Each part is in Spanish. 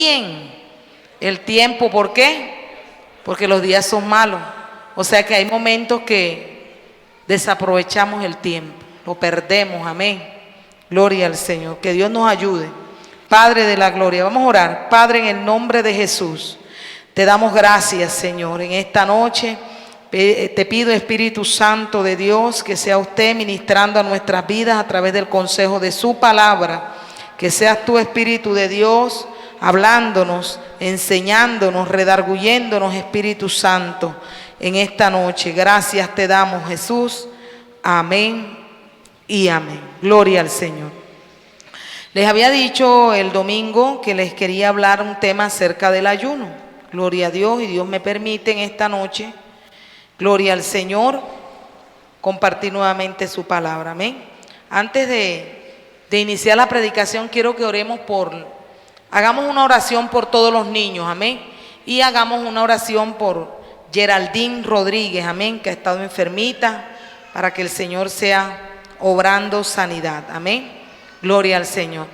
bien el tiempo. ¿Por qué? Porque los días son malos. O sea que hay momentos que desaprovechamos el tiempo, lo perdemos. Amén. Gloria al Señor. Que Dios nos ayude. Padre de la gloria, vamos a orar. Padre, en el nombre de Jesús, te damos gracias, Señor, en esta noche. Te pido, Espíritu Santo de Dios, que sea usted ministrando a nuestras vidas a través del consejo de su palabra. Que seas tú, Espíritu de Dios, hablándonos, enseñándonos, redarguyéndonos, Espíritu Santo, en esta noche. Gracias te damos, Jesús. Amén y amén. Gloria al Señor. Les había dicho el domingo que les quería hablar un tema acerca del ayuno. Gloria a Dios, y Dios me permite en esta noche, gloria al Señor, compartir nuevamente su palabra. Amén. Antes de iniciar la predicación, quiero que hagamos una oración por todos los niños. Amén. Y hagamos una oración por Geraldine Rodríguez. Amén. Que ha estado enfermita, para que el Señor sea obrando sanidad. Amén. Gloria al Señor.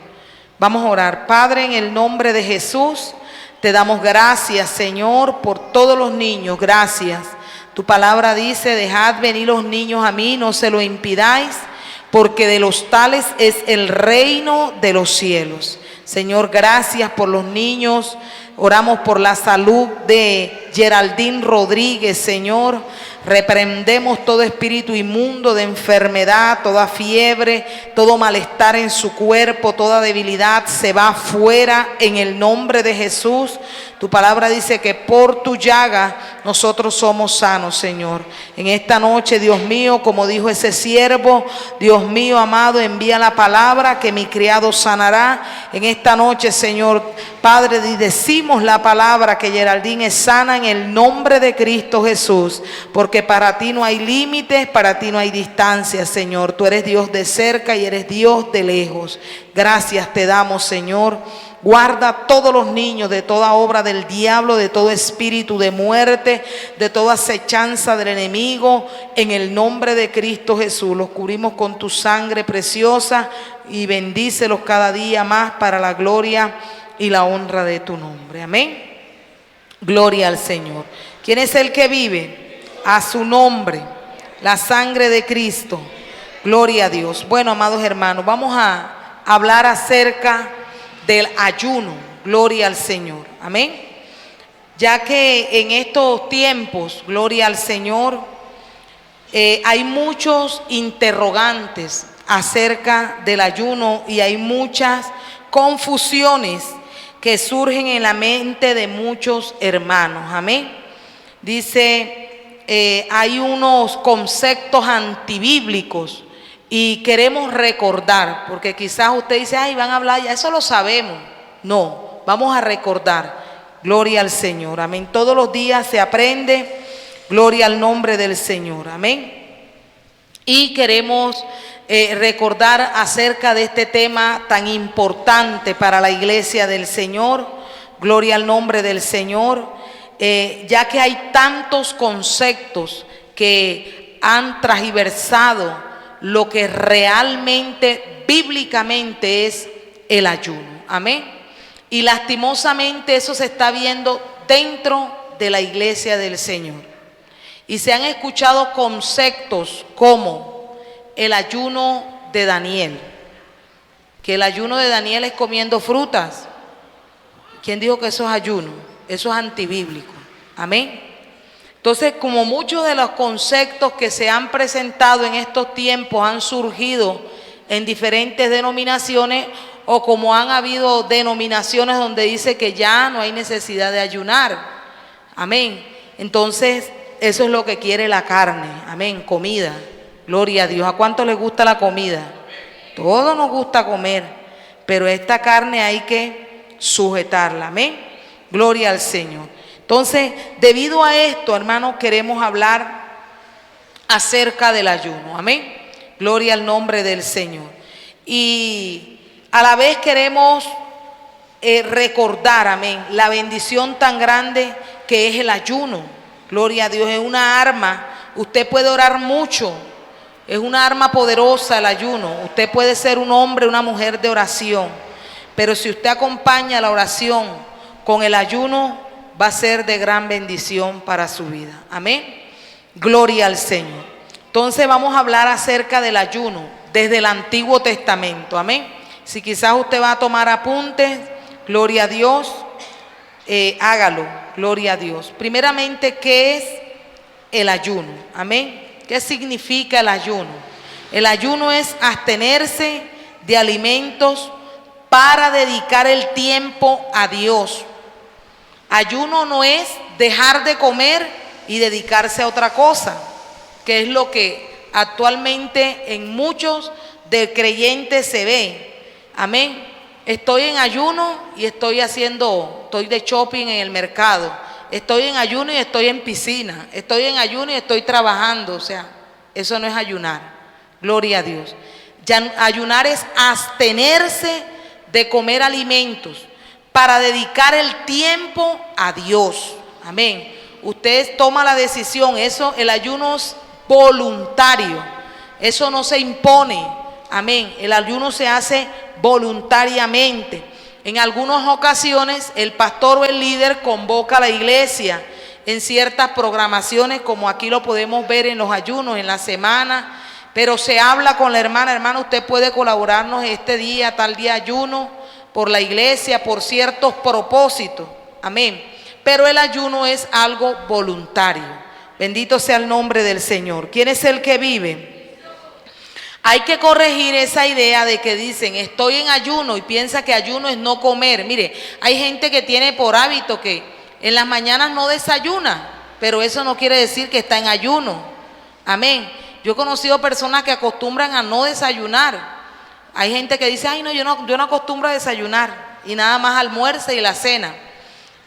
Vamos a orar. Padre, en el nombre de Jesús, te damos gracias, Señor, por todos los niños. Gracias. Tu palabra dice: dejad venir los niños a mí, no se lo impidáis, porque de los tales es el reino de los cielos. Señor, gracias por los niños. Oramos por la salud de Geraldine Rodríguez, Señor. Reprendemos todo espíritu inmundo de enfermedad, toda fiebre, todo malestar en su cuerpo, toda debilidad se va fuera en el nombre de Jesús. Tu palabra dice que por tu llaga nosotros somos sanos, Señor. En esta noche, Dios mío, como dijo ese siervo, Dios mío amado, envía la palabra que mi criado sanará. En esta noche, Señor, Padre, decimos la palabra que Geraldine es sana en el nombre de Cristo Jesús, porque para ti no hay límites, para ti no hay distancia, Señor. Tú eres Dios de cerca y eres Dios de lejos. Gracias te damos, Señor. Guarda a todos los niños de toda obra del diablo, de todo espíritu de muerte, de toda acechanza del enemigo. En el nombre de Cristo Jesús los cubrimos con tu sangre preciosa y bendícelos cada día más para la gloria y la honra de tu nombre. Amén. Gloria al Señor. ¿Quién es el que vive? A su nombre, la sangre de Cristo. Gloria a Dios. Bueno, amados hermanos, vamos a hablar acerca del ayuno. Gloria al Señor. Amén. Ya que en estos tiempos, gloria al Señor, hay muchos interrogantes acerca del ayuno y hay muchas confusiones que surgen en la mente de muchos hermanos. Amén. Dice, hay unos conceptos antibíblicos y queremos recordar, porque quizás usted dice: ay, van a hablar, ya eso lo sabemos. No, vamos a recordar. Gloria al Señor. Amén. Todos los días se aprende. Gloria al nombre del Señor. Amén. Y queremos recordar acerca de este tema tan importante para la iglesia del Señor. Gloria al nombre del Señor. Ya que hay tantos conceptos que han transversado lo que realmente bíblicamente es el ayuno. Amén. Y lastimosamente eso se está viendo dentro de la iglesia del Señor. Y se han escuchado conceptos como el ayuno de Daniel, que el ayuno de Daniel es comiendo frutas. ¿Quién dijo que eso es ayuno? Eso es antibíblico. Amén. Entonces, como muchos de los conceptos que se han presentado en estos tiempos han surgido en diferentes denominaciones, o como han habido denominaciones donde dice que ya no hay necesidad de ayunar. Amén. Entonces, eso es lo que quiere la carne. Amén. Comida. Gloria a Dios. ¿A cuánto les gusta la comida? Todos nos gusta comer, pero esta carne hay que sujetarla. Amén. Gloria al Señor. Entonces, debido a esto, hermanos, queremos hablar acerca del ayuno. Amén. Gloria al nombre del Señor. Y a la vez queremos recordar, amén, la bendición tan grande que es el ayuno. Gloria a Dios. Es una arma. Usted puede orar mucho. Es una arma poderosa el ayuno. Usted puede ser un hombre, una mujer de oración. Pero si usted acompaña la oración con el ayuno va a ser de gran bendición para su vida. Amén. Gloria al Señor. Entonces vamos a hablar acerca del ayuno desde el Antiguo Testamento. Amén. Si quizás usted va a tomar apuntes, gloria a Dios, hágalo. Gloria a Dios. Primeramente, ¿qué es el ayuno? Amén. ¿Qué significa el ayuno? El ayuno es abstenerse de alimentos para dedicar el tiempo a Dios. Ayuno no es dejar de comer y dedicarse a otra cosa, que es lo que actualmente en muchos de creyentes se ve. Amén. Estoy en ayuno y estoy de shopping en el mercado. Estoy en ayuno y estoy en piscina. Estoy en ayuno y estoy trabajando. O sea, eso no es ayunar. Gloria a Dios. Ayunar es abstenerse de comer alimentos para dedicar el tiempo a Dios. Amén. Usted toma la decisión. El ayuno es voluntario. Eso no se impone. Amén. El ayuno se hace voluntariamente. En algunas ocasiones el pastor o el líder convoca a la iglesia en ciertas programaciones, como aquí lo podemos ver en los ayunos, en la semana, pero se habla con la hermana, usted puede colaborarnos este día, tal día ayuno por la iglesia, por ciertos propósitos. Amén. Pero el ayuno es algo voluntario. Bendito sea el nombre del Señor. ¿Quién es el que vive? Hay que corregir esa idea de que dicen estoy en ayuno y piensa que ayuno es no comer. Mire, hay gente que tiene por hábito que en las mañanas no desayuna, pero eso no quiere decir que está en ayuno. Amén. Yo he conocido personas que acostumbran a no desayunar. Hay gente que dice, ay no, yo no acostumbro a desayunar y nada más almuerza y la cena.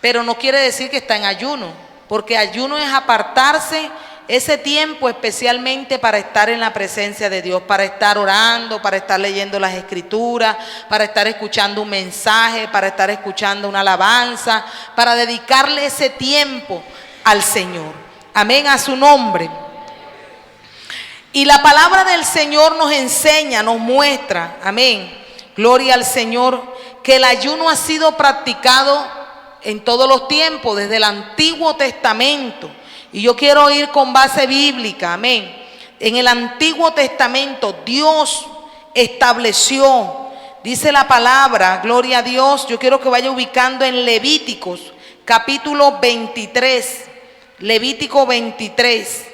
Pero no quiere decir que está en ayuno, porque ayuno es apartarse ese tiempo especialmente para estar en la presencia de Dios, para estar orando, para estar leyendo las escrituras, para estar escuchando un mensaje, para estar escuchando una alabanza, para dedicarle ese tiempo al Señor. Amén, a su nombre. Y la palabra del Señor nos enseña, nos muestra, amén, gloria al Señor, que el ayuno ha sido practicado en todos los tiempos, desde el Antiguo Testamento. Y yo quiero ir con base bíblica, amén. En el Antiguo Testamento Dios estableció, dice la palabra, gloria a Dios. Yo quiero que vaya ubicando en Levíticos, capítulo 23, Levítico 23.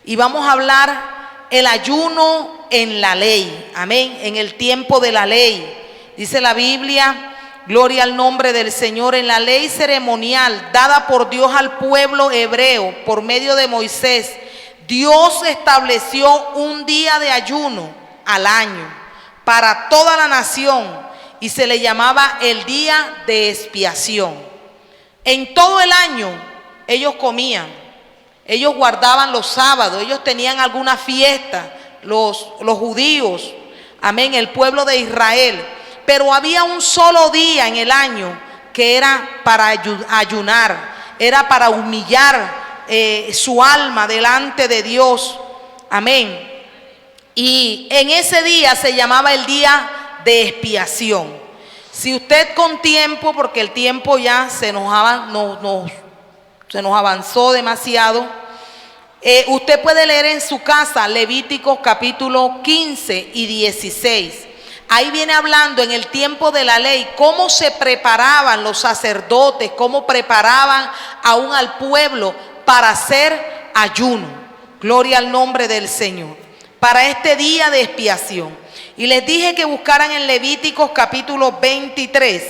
Y vamos a hablar el ayuno en la ley, amén, en el tiempo de la ley. Dice la Biblia, gloria al nombre del Señor, en la ley ceremonial dada por Dios al pueblo hebreo por medio de Moisés, Dios estableció un día de ayuno al año para toda la nación y se le llamaba el día de expiación. En todo el año ellos comían, ellos guardaban los sábados, ellos tenían alguna fiesta, los judíos, amén, el pueblo de Israel. Pero había un solo día en el año que era para ayunar, era para humillar su alma delante de Dios. Amén. Y en ese día se llamaba el día de expiación. Si usted con tiempo, porque el tiempo ya se nos avanzó demasiado, usted puede leer en su casa Levíticos capítulo 15 y 16. Ahí viene hablando en el tiempo de la ley cómo se preparaban los sacerdotes, cómo preparaban aún al pueblo para hacer ayuno. Gloria al nombre del Señor. Para este día de expiación. Y les dije que buscaran en Levíticos capítulo 23.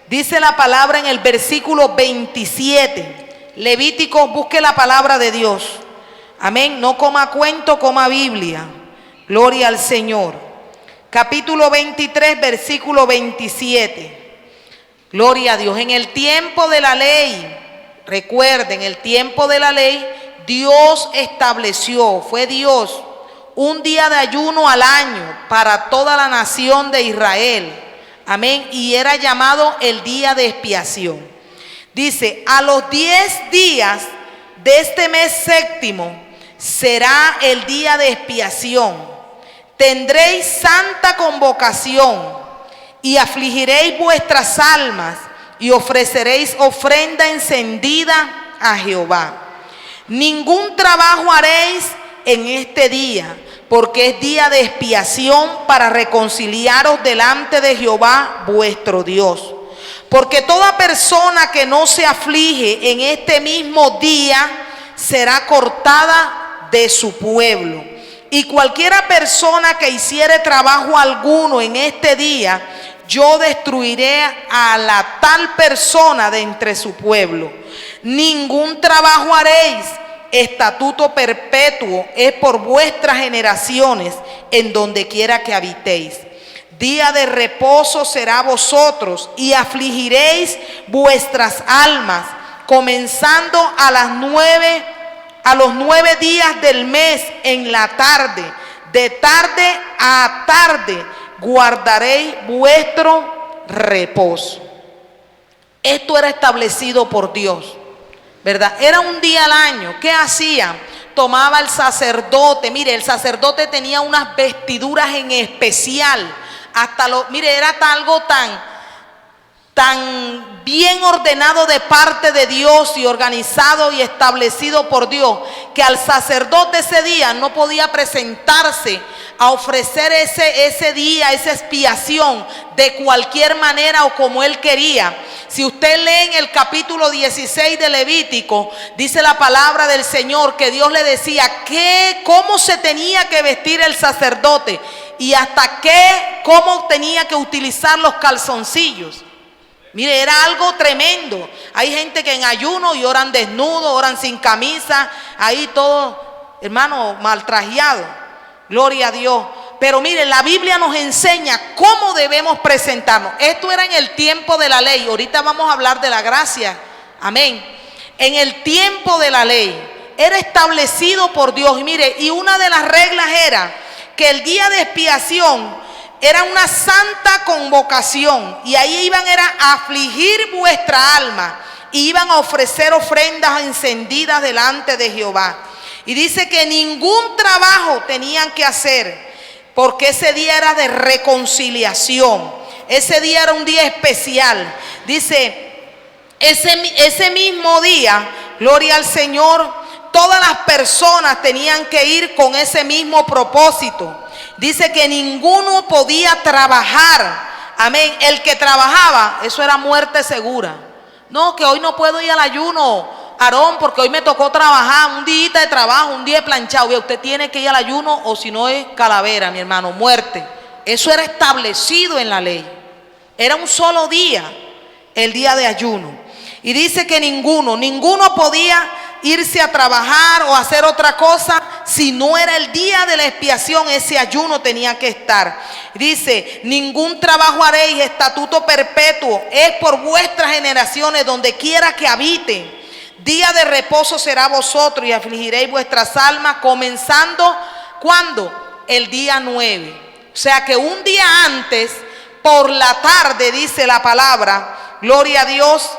Dice la palabra en el versículo 27. Levíticos, busque la palabra de Dios. Amén. No coma cuento, coma Biblia. Gloria al Señor. Capítulo 23, versículo 27. Gloria a Dios. En el tiempo de la ley, recuerden, el tiempo de la ley, Dios estableció, fue Dios, un día de ayuno al año para toda la nación de Israel. Amén. Y era llamado el día de expiación. Dice, a los 10 días de este mes séptimo será el día de expiación. Tendréis santa convocación y afligiréis vuestras almas y ofreceréis ofrenda encendida a Jehová. Ningún trabajo haréis en este día, porque es día de expiación para reconciliaros delante de Jehová vuestro Dios. Porque toda persona que no se aflige en este mismo día será cortada de su pueblo. Y cualquiera persona que hiciere trabajo alguno en este día, yo destruiré a la tal persona de entre su pueblo. Ningún trabajo haréis. Estatuto perpetuo es por vuestras generaciones en donde quiera que habitéis. Día de reposo será vosotros y afligiréis vuestras almas, comenzando a los 9 días del mes en la tarde. De tarde a tarde guardaréis vuestro reposo. Esto era establecido por Dios, ¿verdad? Era un día al año. ¿Qué hacía? Tomaba el sacerdote. Mire, el sacerdote tenía unas vestiduras en especial. Mire, era algo tan bien ordenado de parte de Dios y organizado y establecido por Dios, que al sacerdote ese día no podía presentarse a ofrecer ese día, esa expiación de cualquier manera o como él quería. Si usted lee en el capítulo 16 de Levítico, dice la palabra del Señor que Dios le decía cómo se tenía que vestir el sacerdote y cómo tenía que utilizar los calzoncillos. Mire, era algo tremendo. Hay gente que en ayuno y oran desnudos, oran sin camisa, ahí todo, hermano, mal trajeado. Gloria a Dios. Pero mire, la Biblia nos enseña cómo debemos presentarnos. Esto era en el tiempo de la ley. Ahorita vamos a hablar de la gracia. Amén. En el tiempo de la ley era establecido por Dios. Y mire, y una de las reglas era que el día de expiación era una santa convocación. Y ahí iban a afligir vuestra alma. Y iban a ofrecer ofrendas encendidas delante de Jehová. Y dice que ningún trabajo tenían que hacer, porque ese día era de reconciliación. Ese día era un día especial. Dice, ese mismo día, gloria al Señor, todas las personas tenían que ir con ese mismo propósito. Dice que ninguno podía trabajar. Amén. El que trabajaba, eso era muerte segura. No, que hoy no puedo ir al ayuno, Aarón, porque hoy me tocó trabajar, un día de trabajo, un día de planchado. Usted tiene que ir al ayuno o si no es calavera, mi hermano, muerte. Eso era establecido en la ley. Era un solo día, el día de ayuno. Y dice que ninguno podía irse a trabajar o hacer otra cosa si no era el día de la expiación. Ese ayuno tenía que estar. Dice, ningún trabajo haréis, estatuto perpetuo es por vuestras generaciones donde quiera que habiten. Día de reposo será vosotros y afligiréis vuestras almas, comenzando, ¿cuándo? El día 9. O sea que un día antes, por la tarde, dice la palabra, gloria a Dios,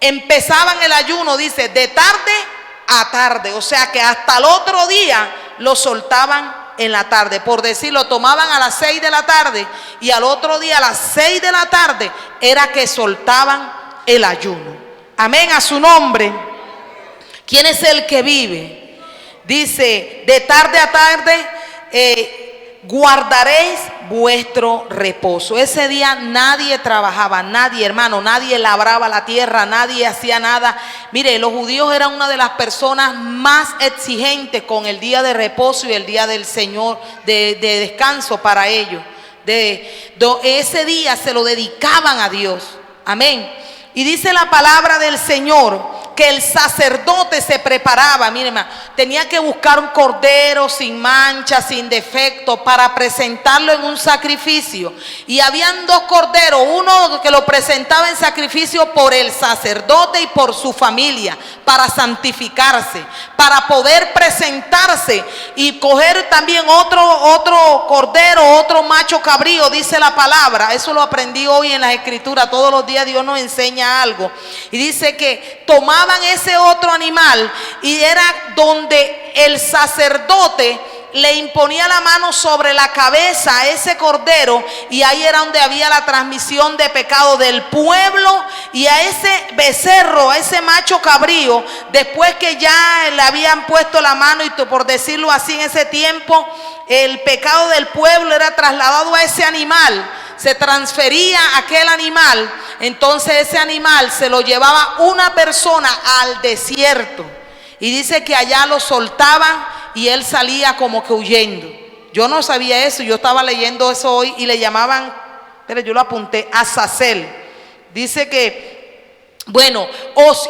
empezaban el ayuno, dice, de tarde a tarde. O sea que hasta el otro día lo soltaban en la tarde. Por decirlo, tomaban a las 6 de la tarde y al otro día a las 6 de la tarde era que soltaban el ayuno. Amén, a su nombre. ¿Quién es el que vive? Dice, de tarde a tarde guardaréis vuestro reposo. Ese día nadie trabajaba, nadie, hermano, nadie labraba la tierra, nadie hacía nada. Mire, los judíos eran una de las personas más exigentes con el día de reposo y el día del Señor, de descanso para ellos. Ese día se lo dedicaban a Dios. Amén. Y dice la palabra del Señor que el sacerdote se preparaba, miren, tenía que buscar un cordero sin mancha, sin defecto, para presentarlo en un sacrificio. Y habían 2 corderos, uno que lo presentaba en sacrificio por el sacerdote y por su familia, para santificarse, para poder presentarse y coger también otro cordero, otro macho cabrío, dice la palabra. Eso lo aprendí hoy en las escrituras. Todos los días Dios nos enseña algo. Y dice que tomaban ese otro animal y era donde el sacerdote le imponía la mano sobre la cabeza a ese cordero, y ahí era donde había la transmisión de pecado del pueblo, y a ese becerro, a ese macho cabrío, después que ya le habían puesto la mano, y por decirlo así, en ese tiempo el pecado del pueblo era trasladado a ese animal, se transfería a aquel animal, entonces ese animal se lo llevaba una persona al desierto, y dice que allá lo soltaban y él salía como que huyendo. Yo no sabía eso, yo estaba leyendo eso hoy y le llamaban, pero yo lo apunté, Azazel. Dice que, bueno,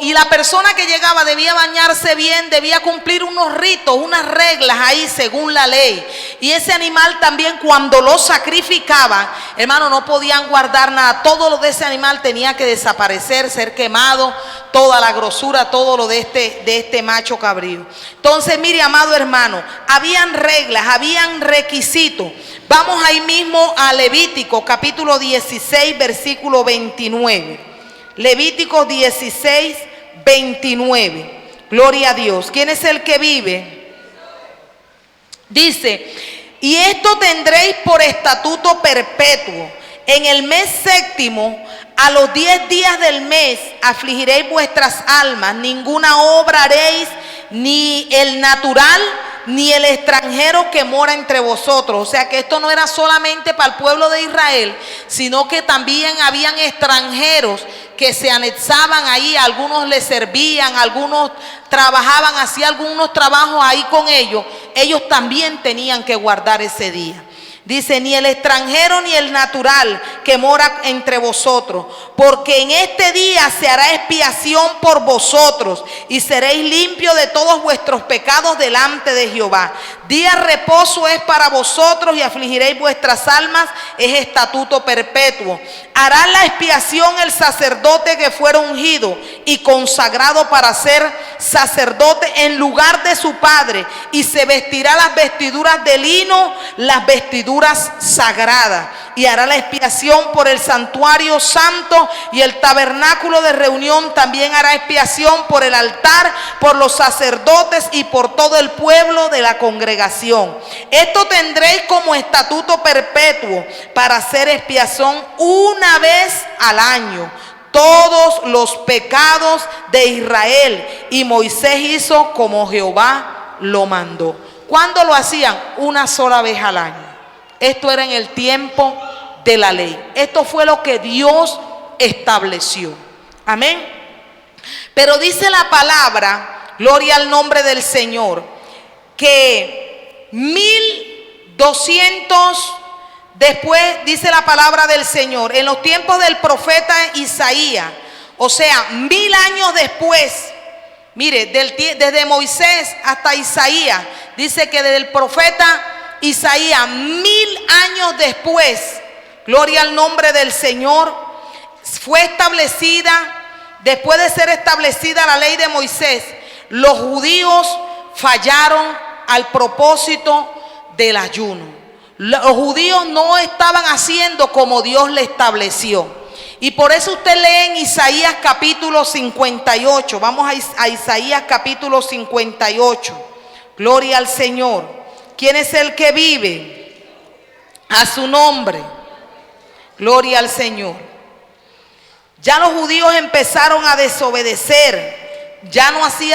y la persona que llegaba debía bañarse bien, debía cumplir unos ritos, unas reglas ahí según la ley. Y ese animal también, cuando lo sacrificaban, hermano, no podían guardar nada. Todo lo de ese animal tenía que desaparecer, ser quemado, toda la grosura, todo lo de este macho cabrío. Entonces, mire, amado hermano, habían reglas, habían requisitos. Vamos ahí mismo a Levítico, capítulo 16, versículo 29. Levítico 16, 29. Gloria a Dios. ¿Quién es el que vive? Dice: y esto tendréis por estatuto perpetuo. En el mes séptimo, a los 10 días del mes, afligiréis vuestras almas. Ninguna obra haréis, ni el natural, ni el extranjero que mora entre vosotros. O sea que esto no era solamente para el pueblo de Israel, sino que también habían extranjeros que se anexaban ahí. Algunos les servían, algunos trabajaban, hacían algunos trabajos ahí con ellos. Ellos también tenían que guardar ese día. Dice: ni el extranjero ni el natural que mora entre vosotros, porque en este día se hará expiación por vosotros y seréis limpios de todos vuestros pecados delante de Jehová. Día reposo es para vosotros y afligiréis vuestras almas, es estatuto perpetuo. Hará la expiación el sacerdote que fuera ungido y consagrado para ser sacerdote en lugar de su padre, y se vestirá las vestiduras de lino, las vestiduras sagradas, y hará la expiación por el santuario santo y el tabernáculo de reunión. También hará expiación por el altar, por los sacerdotes y por todo el pueblo de la congregación. Esto tendréis como estatuto perpetuo para hacer expiación una vez al año todos los pecados de Israel. Y Moisés hizo como Jehová lo mandó. ¿Cuándo lo hacían? Una sola vez al año. Esto era en el tiempo de la ley. Esto fue lo que Dios estableció. Amén. Pero dice la palabra, gloria al nombre del Señor, que 1200 después, dice la palabra del Señor, en los tiempos del profeta Isaías, o sea, 1000 años después, mire, desde Moisés hasta Isaías, dice que desde el profeta Isaías, 1000 años después, gloria al nombre del Señor, fue establecida, después de ser establecida la ley de Moisés, los judíos fallaron al propósito del ayuno. Los judíos no estaban haciendo como Dios le estableció. Y por eso usted lee en Isaías capítulo 58. Vamos a Isaías capítulo 58. Gloria al Señor. ¿Quién es el que vive? A su nombre. Gloria al Señor. Ya los judíos empezaron a desobedecer. Ya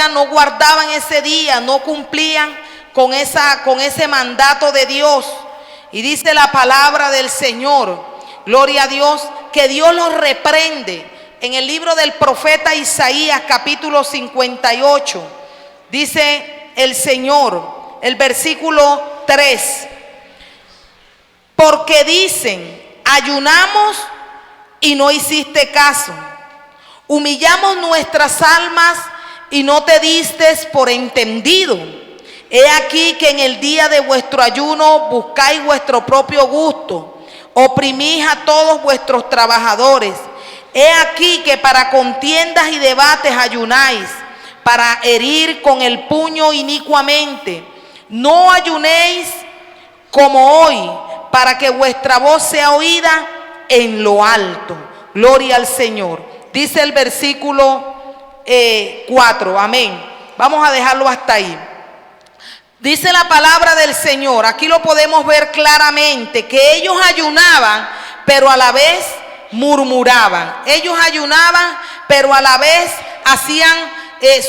no guardaban ese día, no cumplían con ese mandato de Dios. Y dice la palabra del Señor, gloria a Dios, que Dios los reprende. En el libro del profeta Isaías capítulo 58, dice el Señor, el versículo 3, porque dicen: ayunamos y no hiciste caso, humillamos nuestras almas y no te distes por entendido. He aquí que en el día de vuestro ayuno buscáis vuestro propio gusto, oprimís a todos vuestros trabajadores. He aquí que para contiendas y debates ayunáis, para herir con el puño inicuamente. No ayunéis como hoy, para que vuestra voz sea oída en lo alto. Gloria al Señor. Dice el versículo 4, amén. Vamos a dejarlo hasta ahí. Dice la palabra del Señor, aquí lo podemos ver claramente, que ellos ayunaban, pero a la vez murmuraban. Ellos ayunaban, pero a la vez hacían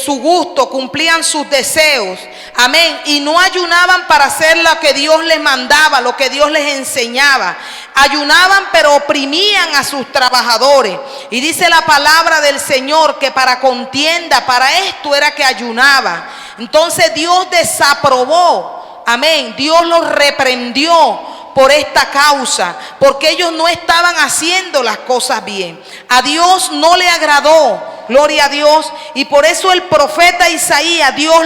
su gusto, cumplían sus deseos. Amén. Y no ayunaban para hacer lo que Dios les mandaba, lo que Dios les enseñaba. Ayunaban, pero oprimían a sus trabajadores. Y dice la palabra del Señor que para contienda, para esto era que ayunaban. Entonces Dios desaprobó. Amén. Dios los reprendió por esta causa, porque ellos no estaban haciendo las cosas bien. A Dios no le agradó, gloria a Dios, y por eso el profeta Isaías, Dios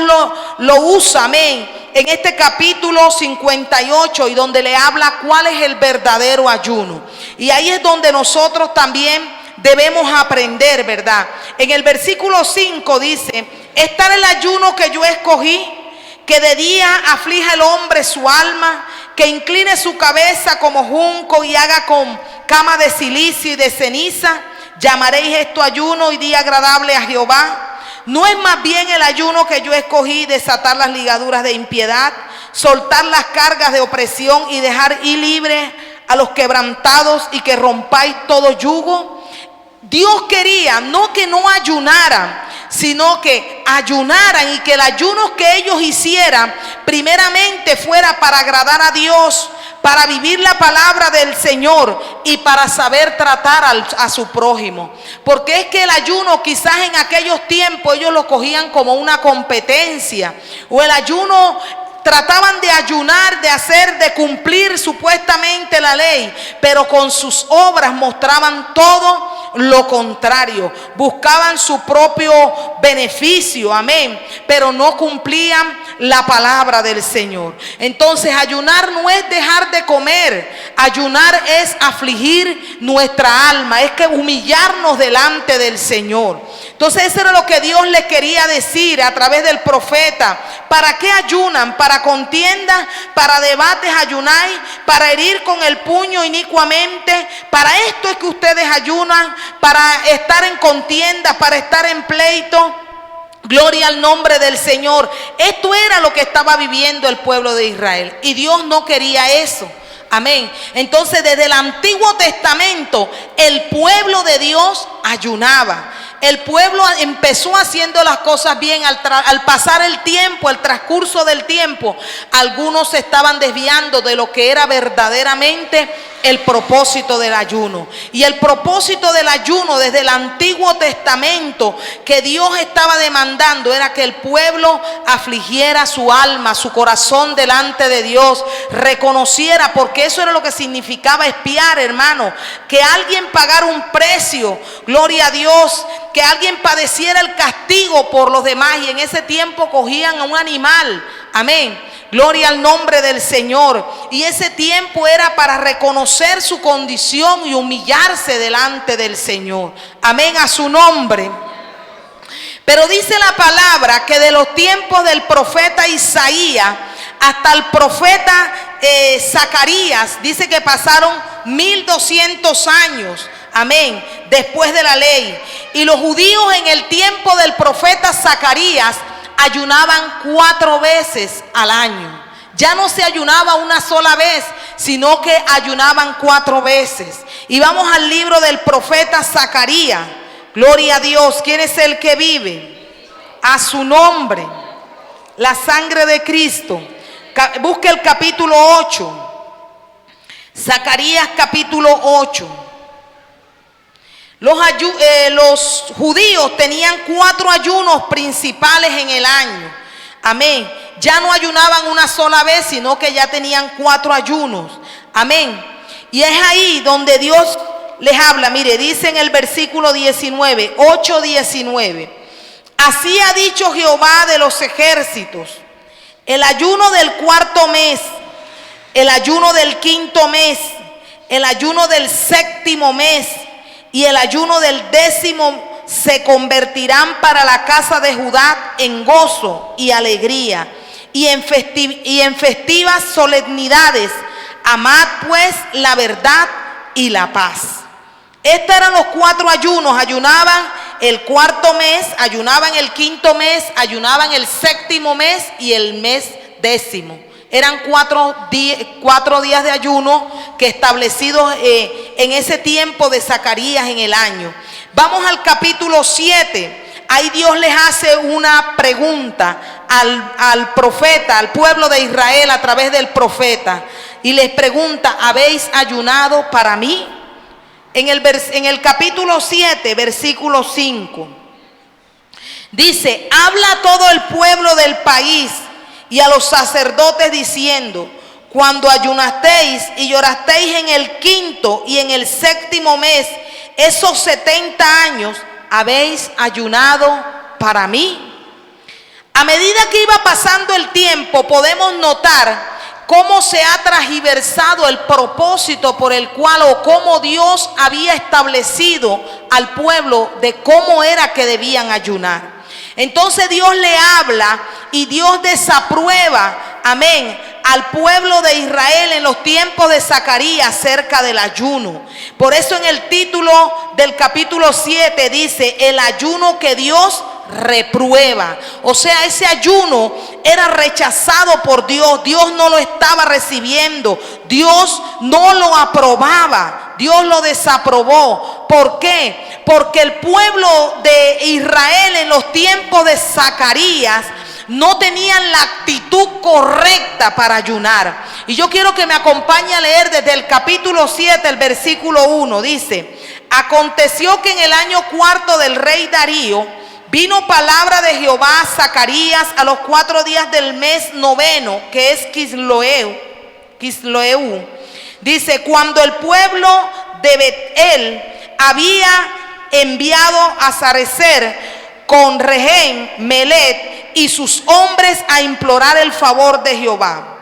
lo usa, amén, en este capítulo 58, y donde le habla cuál es el verdadero ayuno. Y ahí es donde nosotros también debemos aprender, ¿verdad? En el versículo 5 dice: este era el ayuno que yo escogí, que de día aflija el hombre su alma, que incline su cabeza como junco y haga con cama de silicio y de ceniza. Llamaréis esto ayuno y día agradable a Jehová. ¿No es más bien el ayuno que yo escogí desatar las ligaduras de impiedad, soltar las cargas de opresión y dejar ir libre a los quebrantados y que rompáis todo yugo? Dios quería no que no ayunaran, sino que ayunaran, y que el ayuno que ellos hicieran primeramente fuera para agradar a Dios, para vivir la palabra del Señor y para saber tratar a su prójimo. Porque es que el ayuno quizás en aquellos tiempos ellos lo cogían como una competencia, o el ayuno trataban de ayunar, de cumplir supuestamente la ley, pero con sus obras mostraban todo lo contrario. Buscaban su propio beneficio, amén, pero no cumplían la palabra del Señor. Entonces ayunar no es dejar de comer, ayunar es afligir nuestra alma, es que humillarnos delante del Señor. Entonces eso era lo que Dios les quería decir a través del profeta. ¿Para qué ayunan? Para contiendas, para debates ayunáis, para herir con el puño inicuamente. Para esto es que ustedes ayunan, para estar en contiendas, para estar en pleito. Gloria al nombre del Señor. Esto era lo que estaba viviendo el pueblo de Israel, y Dios no quería eso. Amén. Entonces desde el Antiguo Testamento el pueblo de Dios ayunaba. El pueblo empezó haciendo las cosas bien. Al pasar el tiempo, el transcurso del tiempo, algunos se estaban desviando de lo que era verdaderamente el propósito del ayuno. Y el propósito del ayuno desde el Antiguo Testamento que Dios estaba demandando era que el pueblo afligiera su alma, su corazón delante de Dios, reconociera, porque eso era lo que significaba expiar, hermano, que alguien pagara un precio, gloria a Dios, que alguien padeciera el castigo por los demás. Y en ese tiempo cogían a un animal, amén, gloria al nombre del Señor, y ese tiempo era para reconocer su condición y humillarse delante del Señor, amén, a su nombre. Pero dice la palabra que de los tiempos del profeta Isaías hasta el profeta Zacarías, dice que pasaron 1200 años, amén, después de la ley. Y los judíos en el tiempo del profeta Zacarías ayunaban 4 veces al año. Ya no se ayunaba una sola vez, sino que ayunaban 4 veces. Y vamos al libro del profeta Zacarías. Gloria a Dios. ¿Quién es el que vive? A su nombre, la sangre de Cristo. Busque el capítulo 8. Zacarías capítulo 8. Los judíos tenían 4 ayunos principales en el año. Amén. Ya no ayunaban una sola vez, sino que ya tenían 4 ayunos. Amén. Y es ahí donde Dios les habla. Mire, dice en el versículo 19, 8:19. Así ha dicho Jehová de los ejércitos: el ayuno del 4.º mes, el ayuno del 5.º mes, el ayuno del 7.º mes y el ayuno del 10.º se convertirán para la casa de Judá en gozo y alegría, y en festivas solemnidades. Amad pues la verdad y la paz. Estos eran los 4 ayunos. Ayunaban el 4.º mes, ayunaban el 5.º mes, ayunaban el 7.º mes y el mes décimo. Eran 4 días de ayuno que establecidos en ese tiempo de Zacarías en el año. Vamos al capítulo 7. Ahí Dios les hace una pregunta al profeta, al pueblo de Israel a través del profeta. Y les pregunta: ¿habéis ayunado para mí? En el capítulo 7, versículo 5. Dice: habla a todo el pueblo del país y a los sacerdotes diciendo: cuando ayunasteis y llorasteis en el 5º y en el 7º mes, esos 70 años, ¿habéis ayunado para mí? A medida que iba pasando el tiempo, podemos notar cómo se ha transversado el propósito por el cual, o cómo Dios había establecido al pueblo de cómo era que debían ayunar. Entonces Dios le habla y Dios desaprueba, amén, al pueblo de Israel en los tiempos de Zacarías acerca del ayuno. Por eso en el título del capítulo 7 dice: el ayuno que Dios reprueba. O sea, ese ayuno era rechazado por Dios. Dios no lo estaba recibiendo. Dios no lo aprobaba. Dios lo desaprobó. ¿Por qué? Porque el pueblo de Israel en los tiempos de Zacarías no tenían la actitud correcta para ayunar. Y yo quiero que me acompañe a leer desde el capítulo 7, el versículo 1. Dice: aconteció que en el año 4 del rey Darío vino palabra de Jehová a Zacarías a los 4 días del mes 9, que es Quisleu. Dice: cuando el pueblo de Betel había enviado a Sarecer con Regem, Melet y sus hombres a implorar el favor de Jehová,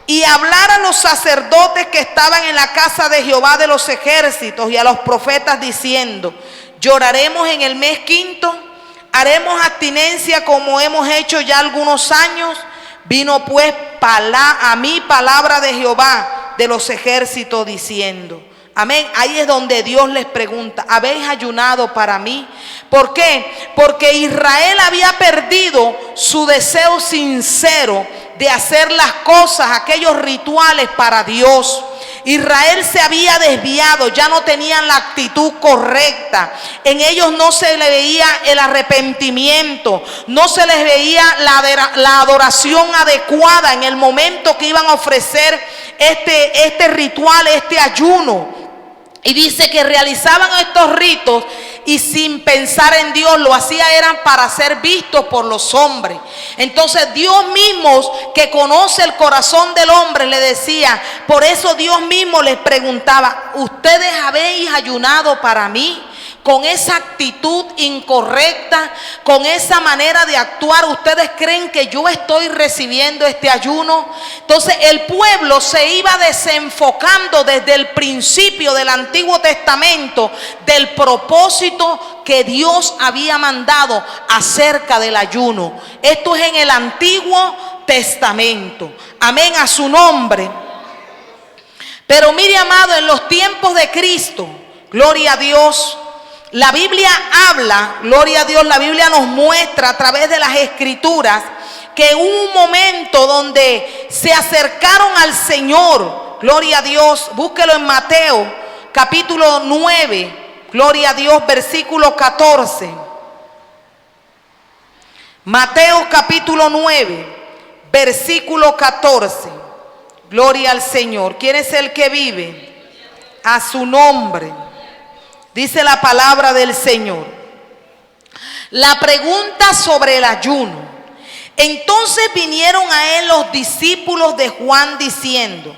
y hablar a los sacerdotes que estaban en la casa de Jehová de los ejércitos y a los profetas diciendo: lloraremos en el mes 5, haremos abstinencia como hemos hecho ya algunos años. Vino pues a mí palabra de Jehová de los ejércitos diciendo: amén. Ahí es donde Dios les pregunta: ¿habéis ayunado para mí? ¿Por qué? Porque Israel había perdido su deseo sincero de hacer las cosas, aquellos rituales para Dios. Israel se había desviado, ya no tenían la actitud correcta. En ellos no se le veía el arrepentimiento, no se les veía la adoración adecuada en el momento que iban a ofrecer este ritual, este ayuno. Y dice que realizaban estos ritos y sin pensar en Dios, lo hacían eran para ser vistos por los hombres. Entonces Dios mismo, que conoce el corazón del hombre, le decía, por eso Dios mismo les preguntaba: ¿ustedes habéis ayunado para mí? Con esa actitud incorrecta, con esa manera de actuar, ¿ustedes creen que yo estoy recibiendo este ayuno? Entonces el pueblo se iba desenfocando desde el principio del Antiguo Testamento del propósito que Dios había mandado acerca del ayuno. Esto es en el Antiguo Testamento. Amén, a su nombre. Pero mire, amado, en los tiempos de Cristo, gloria a Dios, la Biblia habla, gloria a Dios, la Biblia nos muestra a través de las Escrituras que hubo un momento donde se acercaron al Señor, gloria a Dios. Búsquelo en Mateo capítulo 9, gloria a Dios, versículo 14. Mateo capítulo 9, versículo 14. Gloria al Señor. ¿Quién es el que vive? A su nombre. Dice la palabra del Señor. La pregunta sobre el ayuno. Entonces vinieron a él los discípulos de Juan diciendo: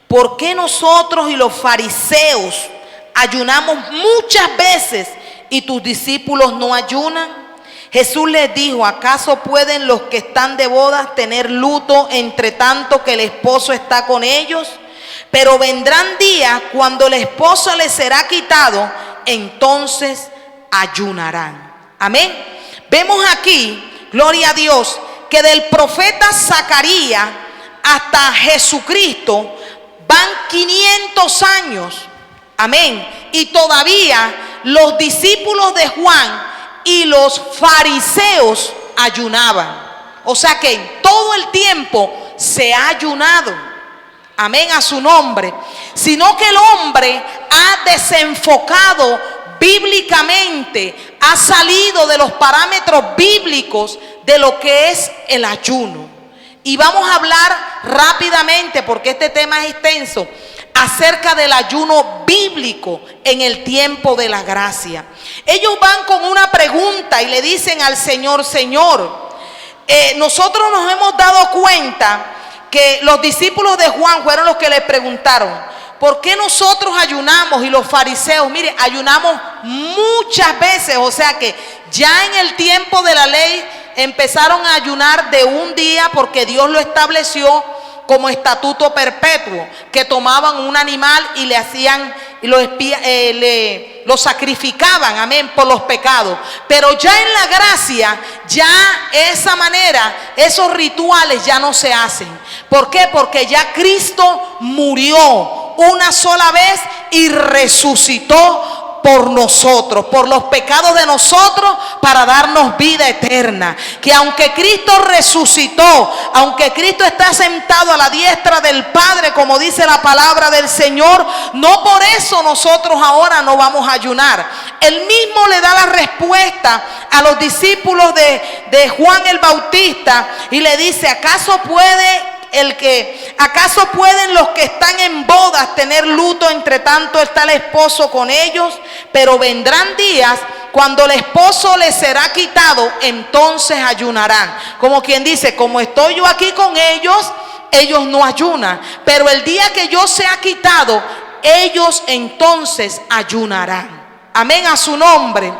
¿por qué nosotros y los fariseos ayunamos muchas veces y tus discípulos no ayunan? Jesús les dijo: ¿acaso pueden los que están de bodas tener luto entre tanto que el esposo está con ellos? Pero vendrán días cuando el esposo les será quitado, entonces ayunarán. Amén. Vemos aquí, gloria a Dios, que del profeta Zacarías hasta Jesucristo van 500 años. Amén. Y todavía los discípulos de Juan y los fariseos ayunaban. O sea que en todo el tiempo se ha ayunado. Amén a su nombre. Sino que el hombre ha desenfocado bíblicamente, ha salido de los parámetros bíblicos de lo que es el ayuno. Y vamos a hablar rápidamente, porque este tema es extenso, acerca del ayuno bíblico en el tiempo de la gracia. Ellos van con una pregunta y le dicen al Señor: Señor, nosotros nos hemos dado cuenta que los discípulos de Juan fueron los que le preguntaron: ¿por qué nosotros ayunamos? Y los fariseos, mire, ayunamos muchas veces. O sea que ya en el tiempo de la ley empezaron a ayunar de un día, porque Dios lo estableció como estatuto perpetuo, que tomaban un animal y le hacían, y lo sacrificaban, amén, por los pecados. Pero ya en la gracia, ya esa manera, esos rituales ya no se hacen. ¿Por qué? Porque ya Cristo murió una sola vez y resucitó por nosotros, por los pecados de nosotros, para darnos vida eterna. Que aunque Cristo resucitó, aunque Cristo está sentado a la diestra del Padre, como dice la palabra del Señor, no por eso nosotros ahora no vamos a ayunar. Él mismo le da la respuesta a los discípulos de Juan el Bautista y le dice: ¿acaso pueden los que están en bodas tener luto entre tanto está el esposo con ellos? Pero vendrán días cuando el esposo les será quitado, entonces ayunarán. Como quien dice: como estoy yo aquí con ellos, ellos no ayunan, pero el día que yo sea quitado, ellos entonces ayunarán. Amén a su nombre.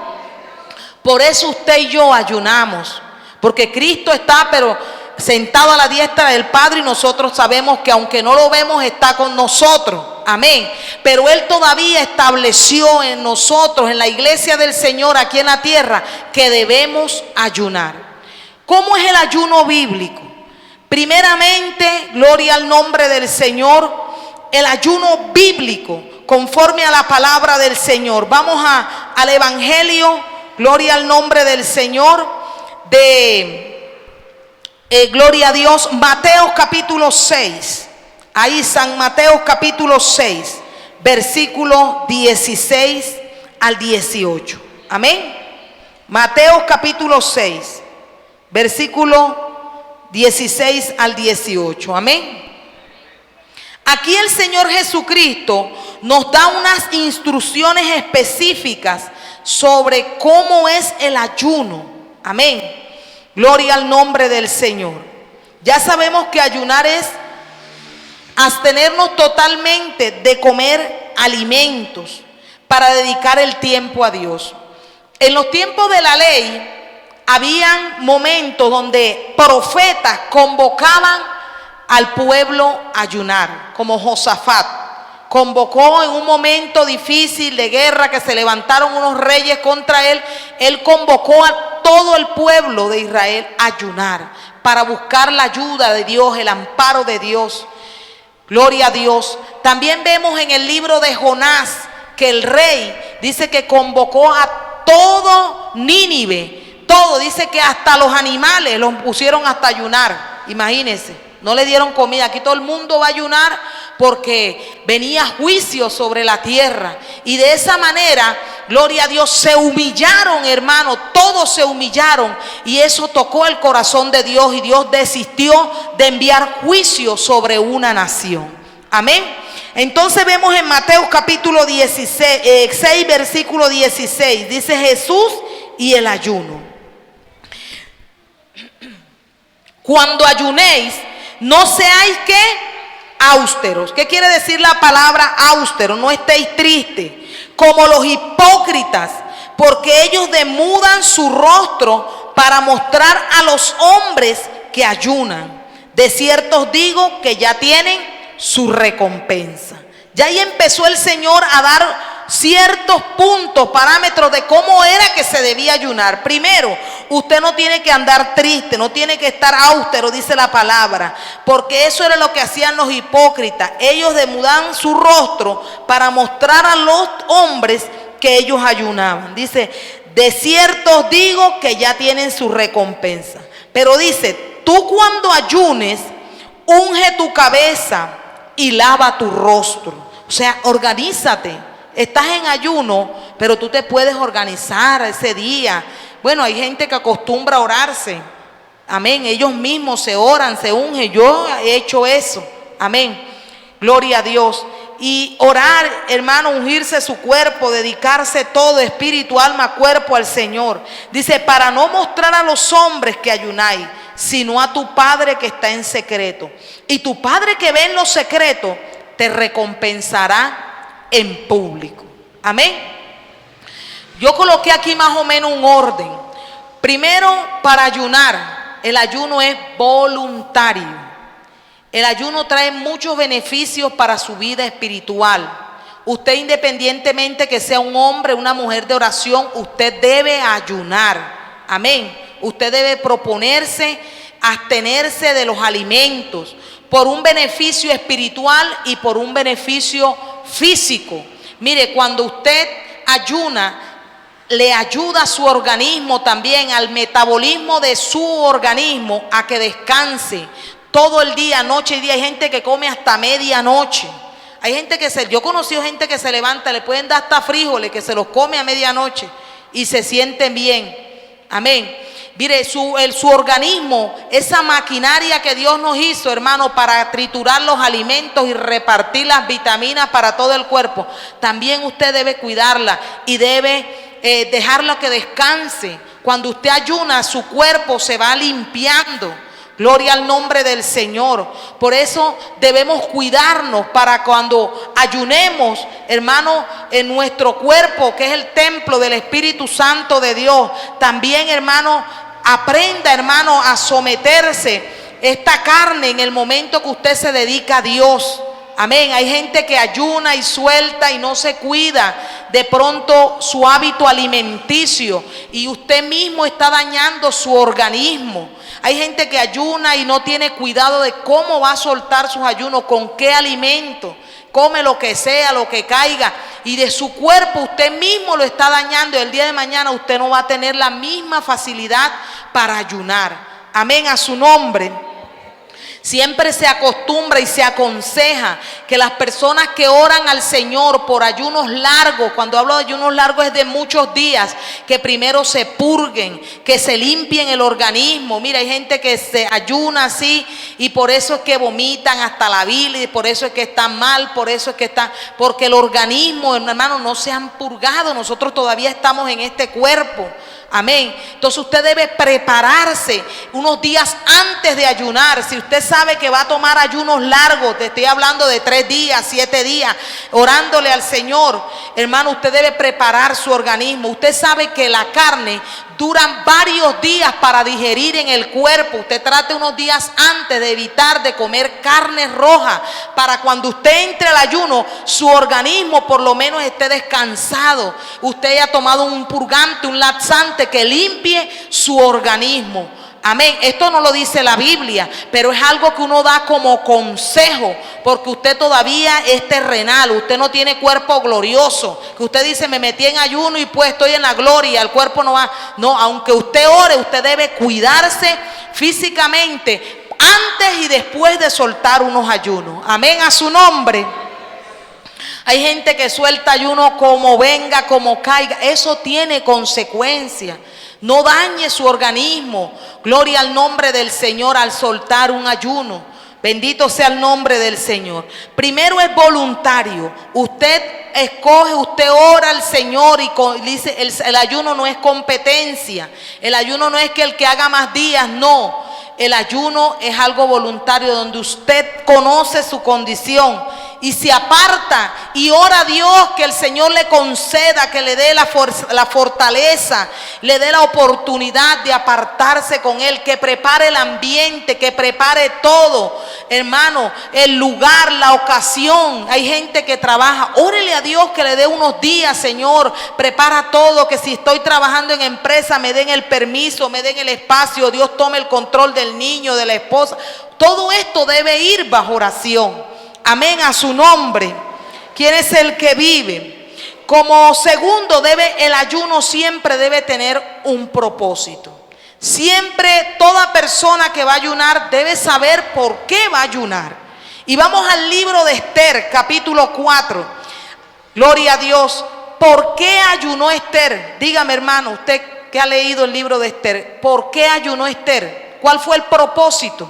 Por eso usted y yo ayunamos, porque Cristo está sentado a la diestra del Padre, y nosotros sabemos que aunque no lo vemos, está con nosotros. Amén. Pero Él todavía estableció en nosotros, en la iglesia del Señor aquí en la tierra, que debemos ayunar. ¿Cómo es el ayuno bíblico? Primeramente, gloria al nombre del Señor, el ayuno bíblico conforme a la palabra del Señor. Vamos al Evangelio, gloria al nombre del Señor, gloria a Dios, Mateo capítulo 6. Ahí San Mateo capítulo 6, versículo 16 al 18. Amén. Mateo capítulo 6, versículo 16 al 18. Amén. Aquí el Señor Jesucristo nos da unas instrucciones específicas sobre cómo es el ayuno. Amén. Gloria al nombre del Señor. Ya sabemos que ayunar es abstenernos totalmente de comer alimentos para dedicar el tiempo a Dios. En los tiempos de la ley, habían momentos donde profetas convocaban al pueblo a ayunar, como Josafat convocó en un momento difícil de guerra, que se levantaron unos reyes contra él. Él convocó a todo el pueblo de Israel a ayunar para buscar la ayuda de Dios, el amparo de Dios. Gloria a Dios. También vemos en el libro de Jonás que el rey dice que convocó a todo Nínive. Todo, dice que hasta los animales los pusieron hasta ayunar. Imagínense, no le dieron comida. Aquí todo el mundo va a ayunar porque venía juicio sobre la tierra. Y de esa manera, gloria a Dios, se humillaron, hermano. Todos se humillaron. Y eso tocó el corazón de Dios. Y Dios desistió de enviar juicio sobre una nación. Amén. Entonces vemos en Mateo capítulo 6, versículo 16. Dice Jesús y el ayuno. Cuando ayunéis, no seáis que austeros. ¿Qué quiere decir la palabra austero? No estéis tristes, como los hipócritas, porque ellos demudan su rostro para mostrar a los hombres que ayunan. De cierto os digo que ya tienen su recompensa. Ya ahí empezó el Señor a dar ciertos puntos, parámetros de cómo era que se debía ayunar. Primero, usted no tiene que andar triste, no tiene que estar austero, dice la palabra, porque eso era lo que hacían los hipócritas. Ellos demudaban su rostro para mostrar a los hombres que ellos ayunaban. Dice, de cierto os digo que ya tienen su recompensa. Pero dice, tú cuando ayunes, unge tu cabeza y lava tu rostro. O sea, organízate. Estás en ayuno, pero tú te puedes organizar ese día. Bueno, hay gente que acostumbra a orarse. Amén. Ellos mismos se oran, se ungen. Yo he hecho eso. Amén. Gloria a Dios. Y orar, hermano, ungirse su cuerpo, dedicarse todo, espíritu, alma, cuerpo al Señor. Dice, para no mostrar a los hombres que ayunáis, sino a tu Padre que está en secreto. Y tu Padre que ve en lo secreto, te recompensará en público. Amén. Yo coloqué aquí más o menos un orden. Primero, para ayunar, el ayuno es voluntario. El ayuno trae muchos beneficios para su vida espiritual. Usted, independientemente que sea un hombre o una mujer de oración, usted debe ayunar. Amén. Usted debe proponerse abstenerse de los alimentos por un beneficio espiritual y por un beneficio físico. Mire, cuando usted ayuna, le ayuda a su organismo también, al metabolismo de su organismo, a que descanse todo el día, noche y día. Hay gente que come hasta medianoche. Hay gente yo he conocido gente que se levanta, le pueden dar hasta frijoles, que se los come a medianoche y se sienten bien. Amén. Mire, su organismo, esa maquinaria que Dios nos hizo, hermano, para triturar los alimentos y repartir las vitaminas para todo el cuerpo, también usted debe cuidarla y debe dejarla que descanse. Cuando usted ayuna, su cuerpo se va limpiando. Gloria al nombre del Señor. Por eso debemos cuidarnos para cuando ayunemos, hermano, en nuestro cuerpo, que es el templo del Espíritu Santo de Dios. También, hermano, aprenda, hermano, a someterse esta carne en el momento que usted se dedica a Dios. Amén. Hay gente que ayuna y suelta y no se cuida de pronto su hábito alimenticio y usted mismo está dañando su organismo. Hay gente que ayuna y no tiene cuidado de cómo va a soltar sus ayunos, con qué alimento. Come lo que sea, lo que caiga, y de su cuerpo usted mismo lo está dañando. Y el día de mañana usted no va a tener la misma facilidad para ayunar. Amén, a su nombre. Siempre se acostumbra y se aconseja que las personas que oran al Señor por ayunos largos, cuando hablo de ayunos largos es de muchos días, que primero se purguen, que se limpien el organismo. Mira, hay gente que se ayuna así y por eso es que vomitan hasta la bilis, y por eso es que están mal, por eso es que están, porque el organismo, hermano, no se han purgado. Nosotros todavía estamos en este cuerpo. Amén. Entonces usted debe prepararse unos días antes de ayunar. Si usted sabe que va a tomar ayunos largos, te estoy hablando de 3 días, 7 días, orándole al Señor, hermano, usted debe preparar su organismo. Usted sabe que la carne dura varios días para digerir en el cuerpo. Usted trate unos días antes de evitar de comer carne roja, para cuando usted entre al ayuno, su organismo por lo menos esté descansado. Usted haya tomado un purgante, un laxante que limpie su organismo. Amén. Esto no lo dice la Biblia, pero es algo que uno da como consejo, porque usted todavía es terrenal, usted no tiene cuerpo glorioso, que usted dice, me metí en ayuno y pues estoy en la gloria, el cuerpo no va. No, aunque usted ore, usted debe cuidarse físicamente antes y después de soltar unos ayunos. Amén, a su nombre. Hay gente que suelta ayuno como venga, como caiga. Eso tiene consecuencias. No dañe su organismo. Gloria al nombre del Señor al soltar un ayuno. Bendito sea el nombre del Señor. Primero es voluntario. Usted escoge, usted ora al Señor y dice, el ayuno no es competencia. El ayuno no es que el que haga más días, no. El ayuno es algo voluntario donde usted conoce su condición y se aparta y ora a Dios que el Señor le conceda, que le dé la fortaleza, le dé la oportunidad de apartarse con Él, que prepare el ambiente, que prepare todo, hermano, el lugar, la ocasión. Hay gente que trabaja, órele a Dios que le dé unos días, Señor, prepara todo, que si estoy trabajando en empresa me den el permiso, me den el espacio, Dios tome el control del niño, de la esposa. Todo esto debe ir bajo oración. Amén, a su nombre. ¿Quién es el que vive? Como segundo, el ayuno siempre debe tener un propósito. Siempre toda persona que va a ayunar debe saber por qué va a ayunar. Y vamos al libro de Esther, capítulo 4. Gloria a Dios. ¿Por qué ayunó Esther? Dígame, hermano, usted que ha leído el libro de Esther, ¿por qué ayunó Esther? ¿Cuál fue el propósito?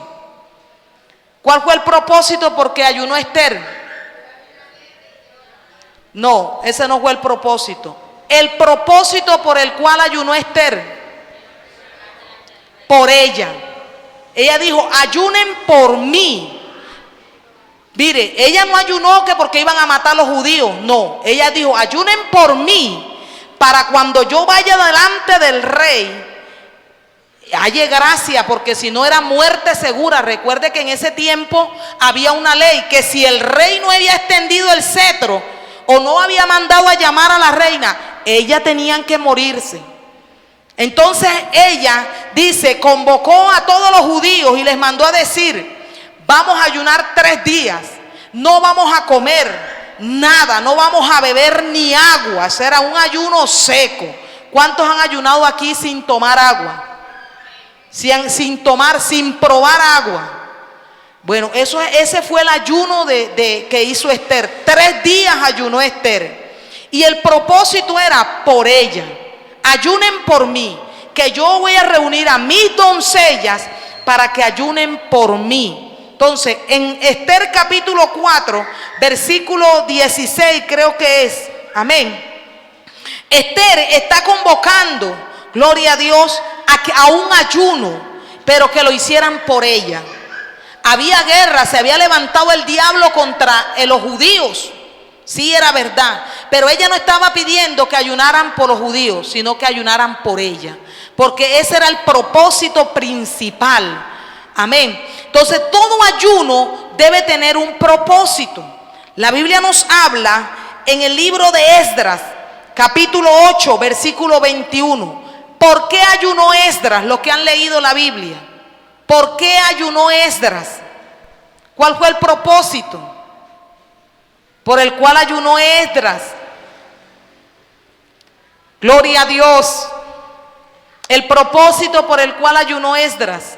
¿Cuál fue el propósito por qué ayunó Esther? No, ese no fue el propósito. El propósito por el cual ayunó Esther, por ella. Ella dijo, ayunen por mí. Mire, ella no ayunó que porque iban a matar a los judíos. No, ella dijo, ayunen por mí, para cuando yo vaya delante del rey, halle gracia, porque si no era muerte segura. Recuerde que en ese tiempo había una ley, que si el rey no había extendido el cetro, o no había mandado a llamar a la reina, ellas tenían que morirse. Entonces ella dice, convocó a todos los judíos y les mandó a decir, vamos a ayunar 3 días, no vamos a comer nada, no vamos a beber ni agua. Será un ayuno seco. ¿Cuántos han ayunado aquí sin tomar agua? Sin probar agua. Bueno, ese fue el ayuno que hizo Esther. 3 días ayunó Esther. Y el propósito era por ella. Ayunen por mí, que yo voy a reunir a mis doncellas para que ayunen por mí. Entonces, en Esther capítulo 4, versículo 16 creo que es. Amén. Esther está convocando, gloria a Dios, a un ayuno, pero que lo hicieran por ella. Había guerra, se había levantado el diablo contra los judíos. Sí, era verdad, pero ella no estaba pidiendo que ayunaran por los judíos, sino que ayunaran por ella, porque ese era el propósito principal. Amén. Entonces todo ayuno debe tener un propósito. La Biblia nos habla en el libro de Esdras, capítulo 8, versículo 21. ¿Por qué ayunó Esdras? Los que han leído la Biblia, ¿por qué ayunó Esdras? ¿Cuál fue el propósito por el cual ayunó Esdras? Gloria a Dios. El propósito por el cual ayunó Esdras.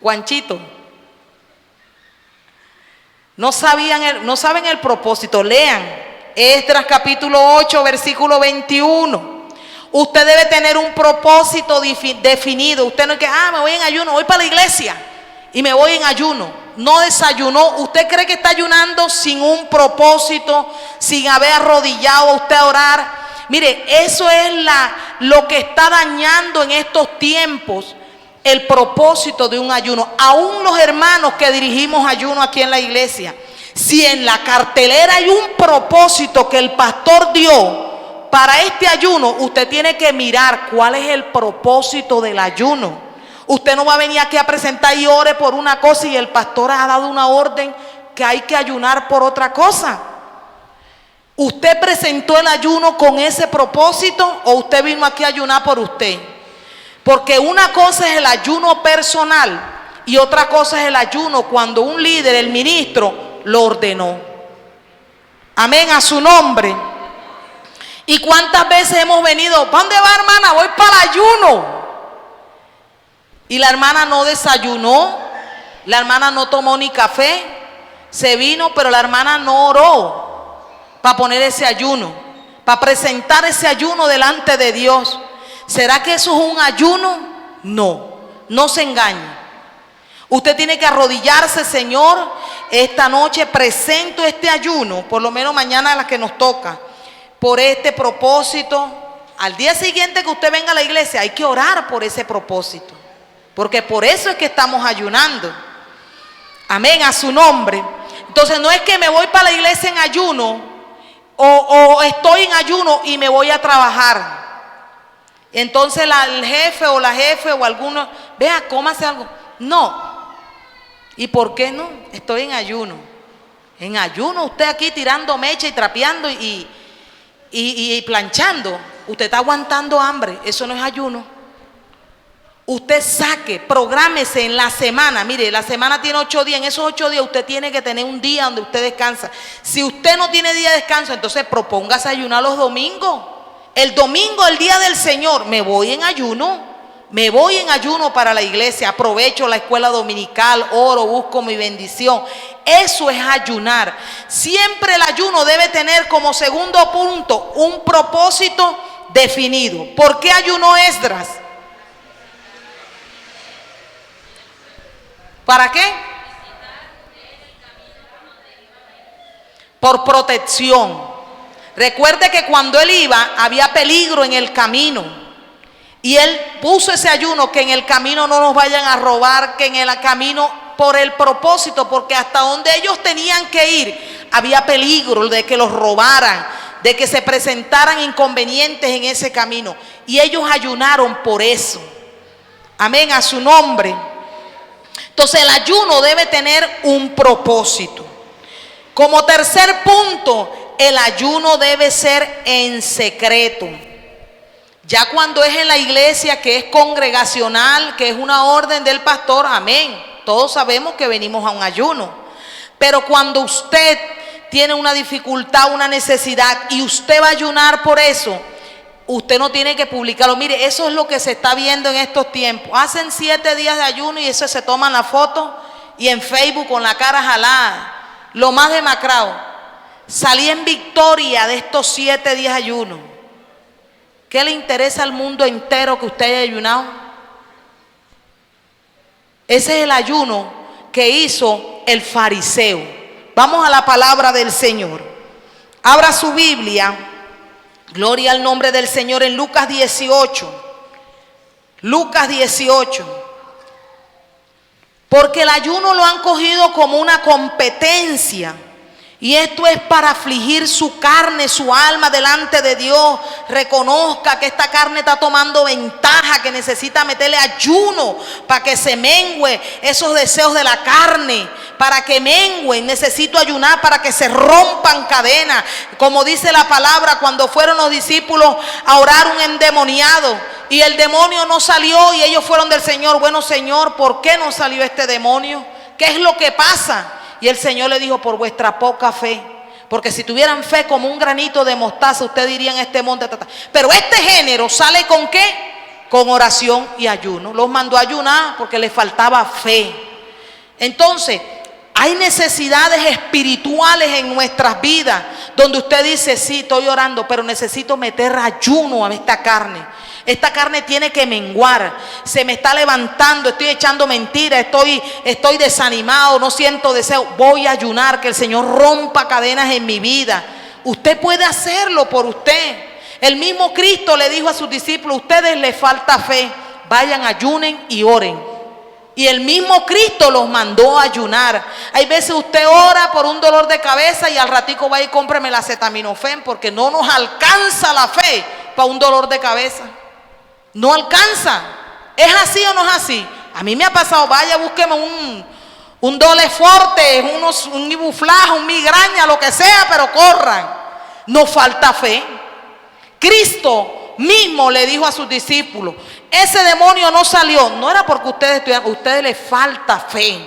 Juanchito, no saben el propósito. Lean Esdras capítulo 8, versículo 21. Usted debe tener un propósito definido. Usted no es que, me voy en ayuno, voy para la iglesia y me voy en ayuno. No desayunó. Usted cree que está ayunando sin un propósito, sin haber arrodillado a usted a orar. Mire, eso es lo que está dañando en estos tiempos el propósito de un ayuno. Aún los hermanos que dirigimos ayuno aquí en la iglesia, si en la cartelera hay un propósito que el pastor dio para este ayuno, usted tiene que mirar cuál es el propósito del ayuno. Usted no va a venir aquí a presentar y ore por una cosa y el pastor ha dado una orden que hay que ayunar por otra cosa. ¿Usted presentó el ayuno con ese propósito o usted vino aquí a ayunar por usted? Porque una cosa es el ayuno personal y otra cosa es el ayuno cuando un líder, el ministro, lo ordenó. Amén, a su nombre. ¿Y cuántas veces hemos venido? ¿Para dónde va, hermana? Voy para el ayuno. Y la hermana no desayunó, la hermana no tomó ni café, se vino, pero la hermana no oró para poner ese ayuno, para presentar ese ayuno delante de Dios. ¿Será que eso es un ayuno? No, no se engañe. Usted tiene que arrodillarse, Señor, esta noche presento este ayuno, por lo menos mañana a la que nos toca, por este propósito. Al día siguiente que usted venga a la iglesia hay que orar por ese propósito, porque por eso es que estamos ayunando. Amén, a su nombre. Entonces no es que me voy para la iglesia en ayuno o estoy en ayuno y me voy a trabajar. Entonces el jefe o la jefe o alguno, vea, cómase algo. No. ¿Y por qué no? Estoy en ayuno. En ayuno usted aquí tirando mecha y trapeando y planchando. Usted está aguantando hambre. Eso no es ayuno. Usted saque, prográmese en la semana. Mire, la semana tiene 8 días. En esos 8 días usted tiene que tener un día donde usted descansa. Si usted no tiene día de descanso, entonces propóngase ayunar los domingos. El domingo, el día del Señor, me voy en ayuno. Me voy en ayuno para la iglesia, aprovecho la escuela dominical, oro, busco mi bendición. Eso es ayunar. Siempre el ayuno debe tener como segundo punto un propósito definido. ¿Por qué ayunó Esdras? ¿Para qué? Por protección. Recuerde que cuando él iba había peligro en el camino. Y él puso ese ayuno, que en el camino no nos vayan a robar, que en el camino, por el propósito, porque hasta donde ellos tenían que ir había peligro de que los robaran, de que se presentaran inconvenientes en ese camino. Y ellos ayunaron por eso. Amén, a su nombre. Entonces el ayuno debe tener un propósito. Como tercer punto, el ayuno debe ser en secreto. Ya cuando es en la iglesia, que es congregacional, que es una orden del pastor, amén. Todos sabemos que venimos a un ayuno. Pero cuando usted tiene una dificultad, una necesidad, y usted va a ayunar por eso, usted no tiene que publicarlo. Mire, eso es lo que se está viendo en estos tiempos. Hacen 7 días de ayuno y eso se toman la foto y en Facebook con la cara jalada. Lo más demacrado. Salí en victoria de estos 7 días de ayuno. ¿Qué le interesa al mundo entero que usted haya ayunado? Ese es el ayuno que hizo el fariseo. Vamos a la palabra del Señor. Abra su Biblia. Gloria al nombre del Señor en Lucas 18. Lucas 18. Porque el ayuno lo han cogido como una competencia. Y esto es para afligir su carne, su alma delante de Dios. Reconozca que esta carne está tomando ventaja, que necesita meterle ayuno para que se mengüe esos deseos de la carne. Para que mengüen, necesito ayunar para que se rompan cadenas. Como dice la palabra, cuando fueron los discípulos a orar un endemoniado y el demonio no salió y ellos fueron del Señor. Bueno, Señor, ¿por qué no salió este demonio? ¿Qué es lo que pasa? Y el Señor le dijo, por vuestra poca fe. Porque si tuvieran fe como un granito de mostaza, usted diría en este monte. Pero este género sale ¿con qué? Con oración y ayuno. Los mandó a ayunar porque les faltaba fe. Entonces, hay necesidades espirituales en nuestras vidas donde usted dice, sí, estoy orando, pero necesito meter ayuno a esta carne. Esta carne tiene que menguar. Se me está levantando, estoy echando mentiras, estoy desanimado, no siento deseo. Voy a ayunar, que el Señor rompa cadenas en mi vida. Usted puede hacerlo por usted. El mismo Cristo le dijo a sus discípulos, ustedes les falta fe, vayan, ayunen y oren. Y el mismo Cristo los mandó a ayunar. Hay veces usted ora por un dolor de cabeza y al ratico va y cómpreme la acetaminofén, porque no nos alcanza la fe para un dolor de cabeza. No alcanza. ¿Es así o no es así? A mí me ha pasado, vaya, búsqueme un Dole Forte, un Ibuflash, un migraña, lo que sea, pero corran. Nos falta fe. Cristo mismo le dijo a sus discípulos, ese demonio no salió, no era porque a ustedes les falta fe.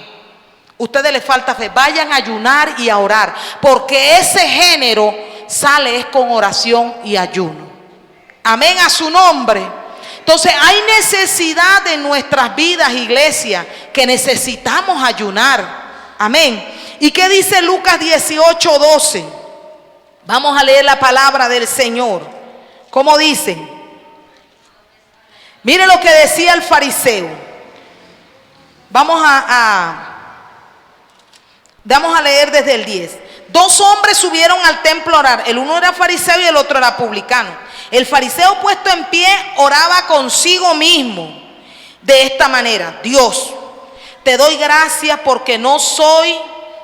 Ustedes les falta fe. Vayan a ayunar y a orar, porque ese género sale es con oración y ayuno. Amén, a su nombre. Entonces hay necesidad en nuestras vidas, iglesia, que necesitamos ayunar. Amén. ¿Y qué dice Lucas 18:12? Vamos a leer la palabra del Señor. ¿Cómo dice? Mire lo que decía el fariseo. Vamos a leer desde el 10. 2 hombres subieron al templo a orar. El uno era fariseo y el otro era publicano. El fariseo, puesto en pie, oraba consigo mismo de esta manera: Dios, te doy gracias porque no soy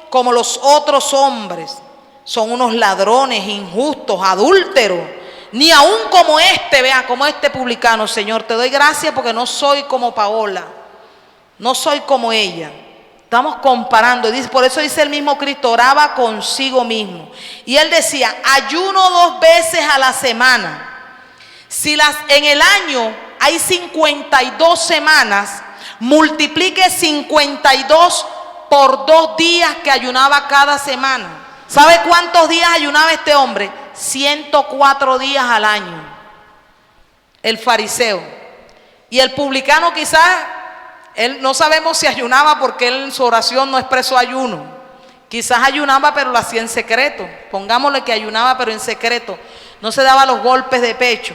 como los otros hombres. Son unos ladrones, injustos, adúlteros, ni aún como como este publicano. Señor, te doy gracias porque no soy como Paola, no soy como ella. Estamos comparando, por eso dice el mismo Cristo, oraba consigo mismo. Y él decía, ayuno 2 veces a la semana. Si en el año hay 52 semanas, multiplique 52 por 2 días que ayunaba cada semana. ¿Sabe cuántos días ayunaba este hombre? 104 días al año. El fariseo. Y el publicano quizás, él no sabemos si ayunaba porque él en su oración no expresó ayuno. Quizás ayunaba pero lo hacía en secreto. Pongámosle que ayunaba pero en secreto. No se daba los golpes de pecho.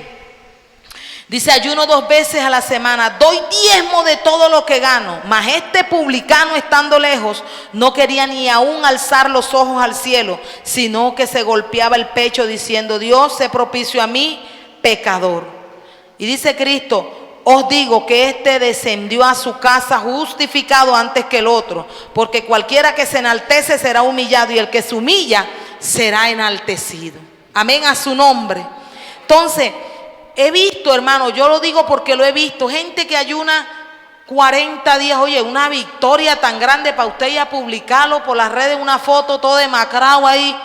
Dice, ayuno 2 veces a la semana, doy diezmo de todo lo que gano. Mas este publicano, estando lejos, no quería ni aún alzar los ojos al cielo, sino que se golpeaba el pecho diciendo, Dios, sé propicio a mí, pecador. Y dice Cristo, os digo que este descendió a su casa justificado antes que el otro, porque cualquiera que se enaltece será humillado, y el que se humilla será enaltecido. Amén, a su nombre. Entonces, he visto, hermano, yo lo digo porque lo he visto, gente que ayuna 40 días, oye, una victoria tan grande para usted ir a publicarlo por las redes, una foto todo demacrado ahí,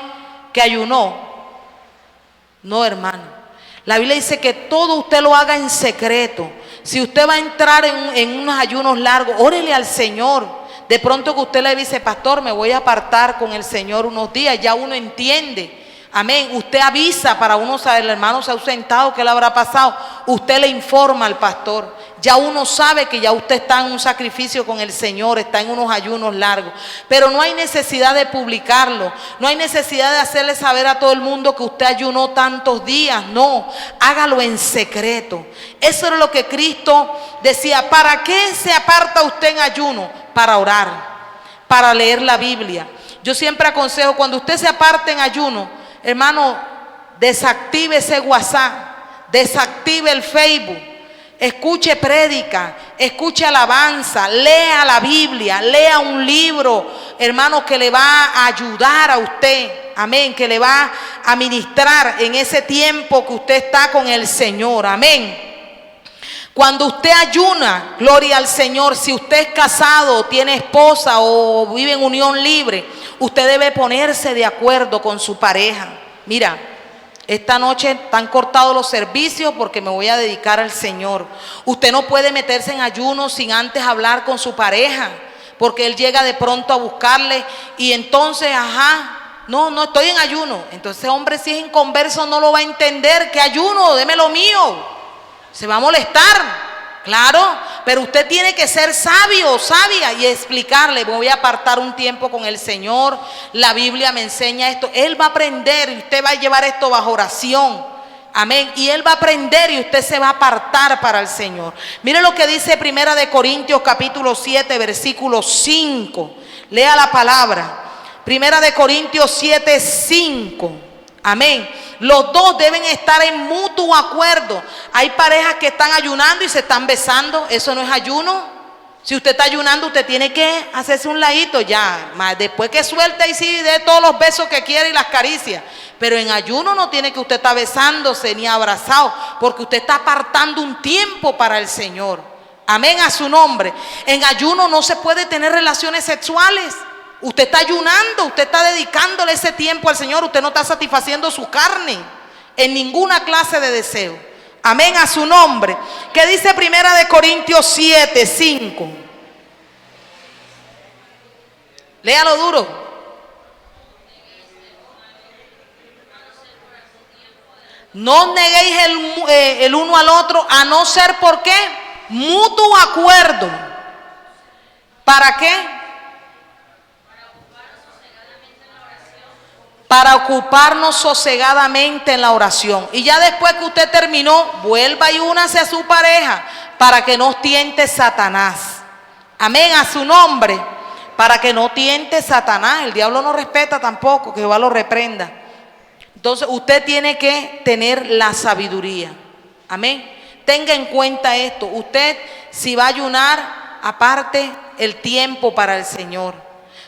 que ayunó. No, hermano, la Biblia dice que todo usted lo haga en secreto. Si usted va a entrar en unos ayunos largos, órele al Señor. De pronto que usted le dice, pastor, me voy a apartar con el Señor unos días, ya uno entiende. Amén, usted avisa para uno saber, el hermano se ha ausentado, ¿qué le habrá pasado? Usted le informa al pastor, ya uno sabe que ya usted está en un sacrificio con el Señor, está en unos ayunos largos, pero no hay necesidad de publicarlo, no hay necesidad de hacerle saber a todo el mundo que usted ayunó tantos días, no, hágalo en secreto. Eso era lo que Cristo decía, ¿para qué se aparta usted en ayuno? Para orar, para leer la Biblia. Yo siempre aconsejo, cuando usted se aparte en ayuno, hermano, desactive ese WhatsApp, desactive el Facebook, escuche prédica, escuche alabanza, lea la Biblia, lea un libro, hermano, que le va a ayudar a usted, amén, que le va a ministrar en ese tiempo que usted está con el Señor, amén. Cuando usted ayuna, gloria al Señor, si usted es casado, tiene esposa o vive en unión libre, usted debe ponerse de acuerdo con su pareja. Mira, esta noche están cortados los servicios porque me voy a dedicar al Señor. Usted no puede meterse en ayuno sin antes hablar con su pareja, porque él llega de pronto a buscarle y entonces, no estoy en ayuno. Entonces, hombre, si es inconverso no lo va a entender. ¿Qué ayuno? Deme lo mío. Se va a molestar. Claro, pero usted tiene que ser sabio o sabia y explicarle, voy a apartar un tiempo con el Señor, la Biblia me enseña esto, Él va a aprender y usted va a llevar esto bajo oración, amén, y Él va a aprender y usted se va a apartar para el Señor. Mire lo que dice 1 Corintios capítulo 7 versículo 5, lea la palabra, 1 Corintios 7, 5, amén. Los dos deben estar en mutuo acuerdo. Hay parejas que están ayunando y se están besando. Eso no es ayuno. Si usted está ayunando, usted tiene que hacerse un ladito ya. Después que suelte y sí, dé todos los besos que quiere y las caricias. Pero en ayuno no tiene que usted estar besándose ni abrazado, porque usted está apartando un tiempo para el Señor. Amén, a su nombre. En ayuno no se puede tener relaciones sexuales. Usted está ayunando, usted está dedicándole ese tiempo al Señor, usted no está satisfaciendo su carne en ninguna clase de deseo. Amén, a su nombre. ¿Qué dice 1 Corintios 7, 5? Léalo duro. No neguéis el uno al otro, a no ser por qué, mutuo acuerdo. ¿Para qué? Para ocuparnos sosegadamente en la oración. Y ya después que usted terminó, vuelva y únase a su pareja para que no tiente Satanás. Amén, a su nombre. Para que no tiente Satanás. El diablo no respeta tampoco, que Jehová lo reprenda. Entonces usted tiene que tener la sabiduría. Amén. Tenga en cuenta esto. Usted, si va a ayunar, aparte el tiempo para el Señor.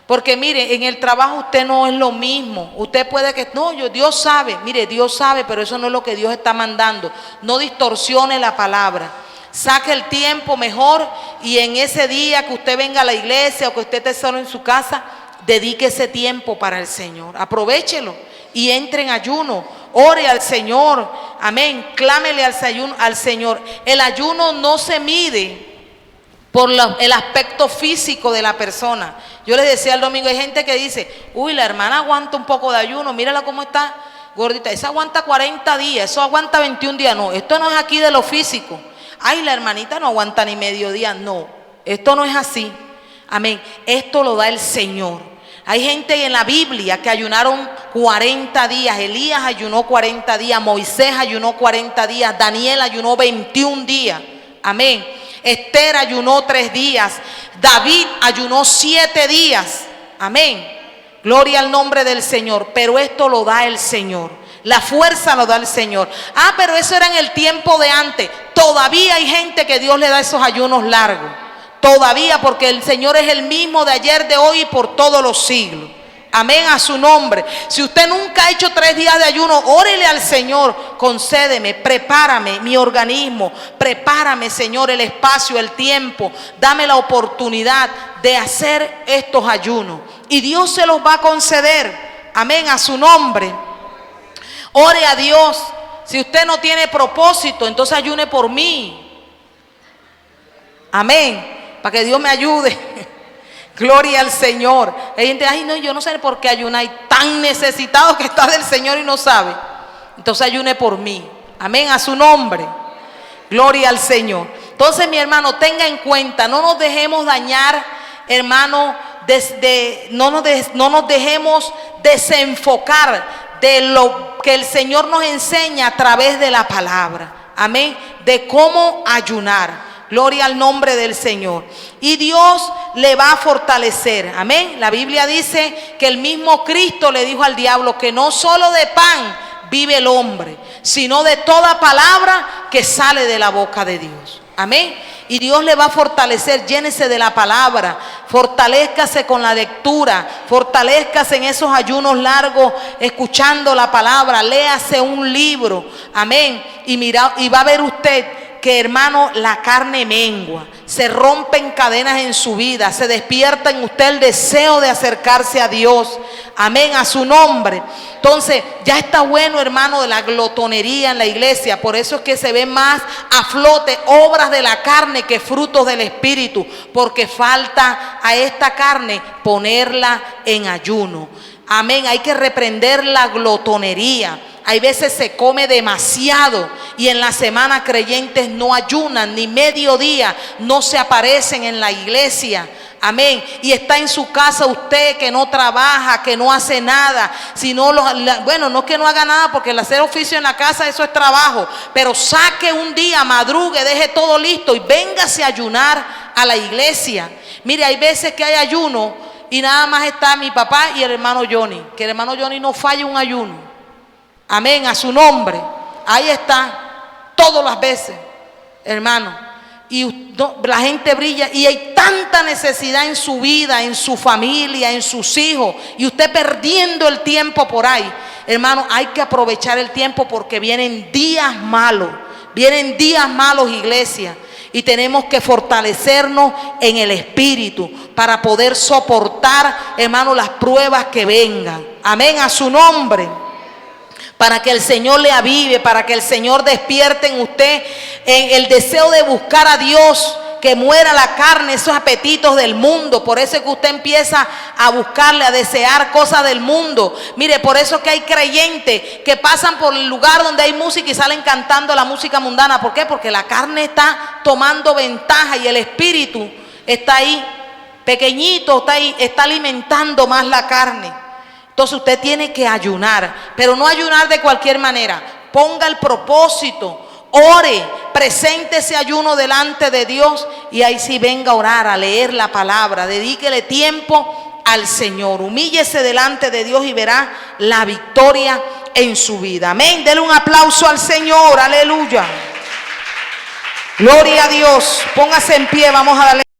Porque mire, en el trabajo usted no es lo mismo. Usted puede que, no, Dios sabe. Mire, Dios sabe, pero eso no es lo que Dios está mandando. No distorsione la palabra. Saque el tiempo mejor y en ese día que usted venga a la iglesia o que usted esté solo en su casa, dedique ese tiempo para el Señor. Aprovéchelo y entre en ayuno. Ore al Señor. Amén. Clámele al Señor. El ayuno no se mide por el aspecto físico de la persona. Yo les decía el domingo, hay gente que dice, uy, la hermana aguanta un poco de ayuno, mírala cómo está gordita, esa aguanta 40 días, eso aguanta 21 días. No, esto no es aquí de lo físico. ay, la hermanita no aguanta ni mediodía. No, esto no es así. Amén. Esto lo da el Señor. Hay gente en la Biblia que ayunaron 40 días. Elías ayunó 40 días. Moisés ayunó 40 días. Daniel ayunó 21 días. Amén. Esther ayunó 3 días. David ayunó 7 días. Amén. Gloria al nombre del Señor. Pero esto lo da el Señor. La fuerza lo da el Señor. Ah, pero eso era en el tiempo de antes. Todavía hay gente que Dios le da esos ayunos largos. Todavía, porque el Señor es el mismo de ayer, de hoy y por todos los siglos. Amén, a su nombre. Si usted nunca ha hecho 3 días de ayuno, órele al Señor. Concédeme, prepárame mi organismo. Prepárame, Señor, el espacio, el tiempo. Dame la oportunidad de hacer estos ayunos. Y Dios se los va a conceder. Amén, a su nombre. Ore a Dios. Si usted no tiene propósito, entonces ayune por mí. Amén. Para que Dios me ayude. Gloria al Señor. Hay gente, ay no, yo no sé por qué ayuna. Y tan necesitado que está del Señor y no sabe. Entonces ayune por mí. Amén, a su nombre. Gloria al Señor. Entonces, mi hermano, tenga en cuenta, no nos dejemos dañar, hermano, no nos dejemos desenfocar de lo que el Señor nos enseña a través de la palabra. Amén. De cómo ayunar. Gloria al nombre del Señor. Y Dios le va a fortalecer. Amén. La Biblia dice que el mismo Cristo le dijo al diablo que no solo de pan vive el hombre, sino de toda palabra que sale de la boca de Dios. Amén. Y Dios le va a fortalecer. Llénese de la palabra. Fortalézcase con la lectura. Fortalézcase en esos ayunos largos escuchando la palabra. Léase un libro. Amén. Y va a ver usted que, hermano, la carne mengua, se rompen cadenas en su vida, se despierta en usted el deseo de acercarse a Dios. Amén, a su nombre. Entonces, ya está bueno, hermano, de la glotonería en la iglesia. Por eso es que se ve más a flote obras de la carne que frutos del Espíritu, porque falta a esta carne ponerla en ayuno. Amén, hay que reprender la glotonería. Hay veces se come demasiado y en la semana creyentes no ayunan, ni mediodía no se aparecen en la iglesia. Amén. Y está en su casa usted que no trabaja, que no hace nada. Sino bueno, no es que no haga nada, porque el hacer oficio en la casa, eso es trabajo. Pero saque un día, madrugue, deje todo listo y véngase a ayunar a la iglesia. Mire, hay veces que hay ayuno y nada más está mi papá y el hermano Johnny. Que el hermano Johnny no falle un ayuno. Amén, a su nombre. Ahí está, todas las veces, hermano. Y la gente brilla y hay tanta necesidad en su vida, en su familia, en sus hijos. Y usted perdiendo el tiempo por ahí. Hermano, hay que aprovechar el tiempo porque vienen días malos. Vienen días malos, iglesia. Y tenemos que fortalecernos en el espíritu para poder soportar, hermano, las pruebas que vengan. Amén, a su nombre. Para que el Señor le avive, para que el Señor despierte en usted el deseo de buscar a Dios, que muera la carne, esos apetitos del mundo. Por eso es que usted empieza a buscarle, a desear cosas del mundo. Mire, por eso es que hay creyentes que pasan por el lugar donde hay música y salen cantando la música mundana. ¿Por qué? Porque la carne está tomando ventaja y el espíritu está ahí, pequeñito, está ahí, está alimentando más la carne. Entonces usted tiene que ayunar, pero no ayunar de cualquier manera. Ponga el propósito, ore, presente ese ayuno delante de Dios y ahí sí venga a orar, a leer la palabra. Dedíquele tiempo al Señor. Humíllese delante de Dios y verá la victoria en su vida. Amén. Dele un aplauso al Señor. Aleluya. Gloria a Dios. Póngase en pie. Vamos a darle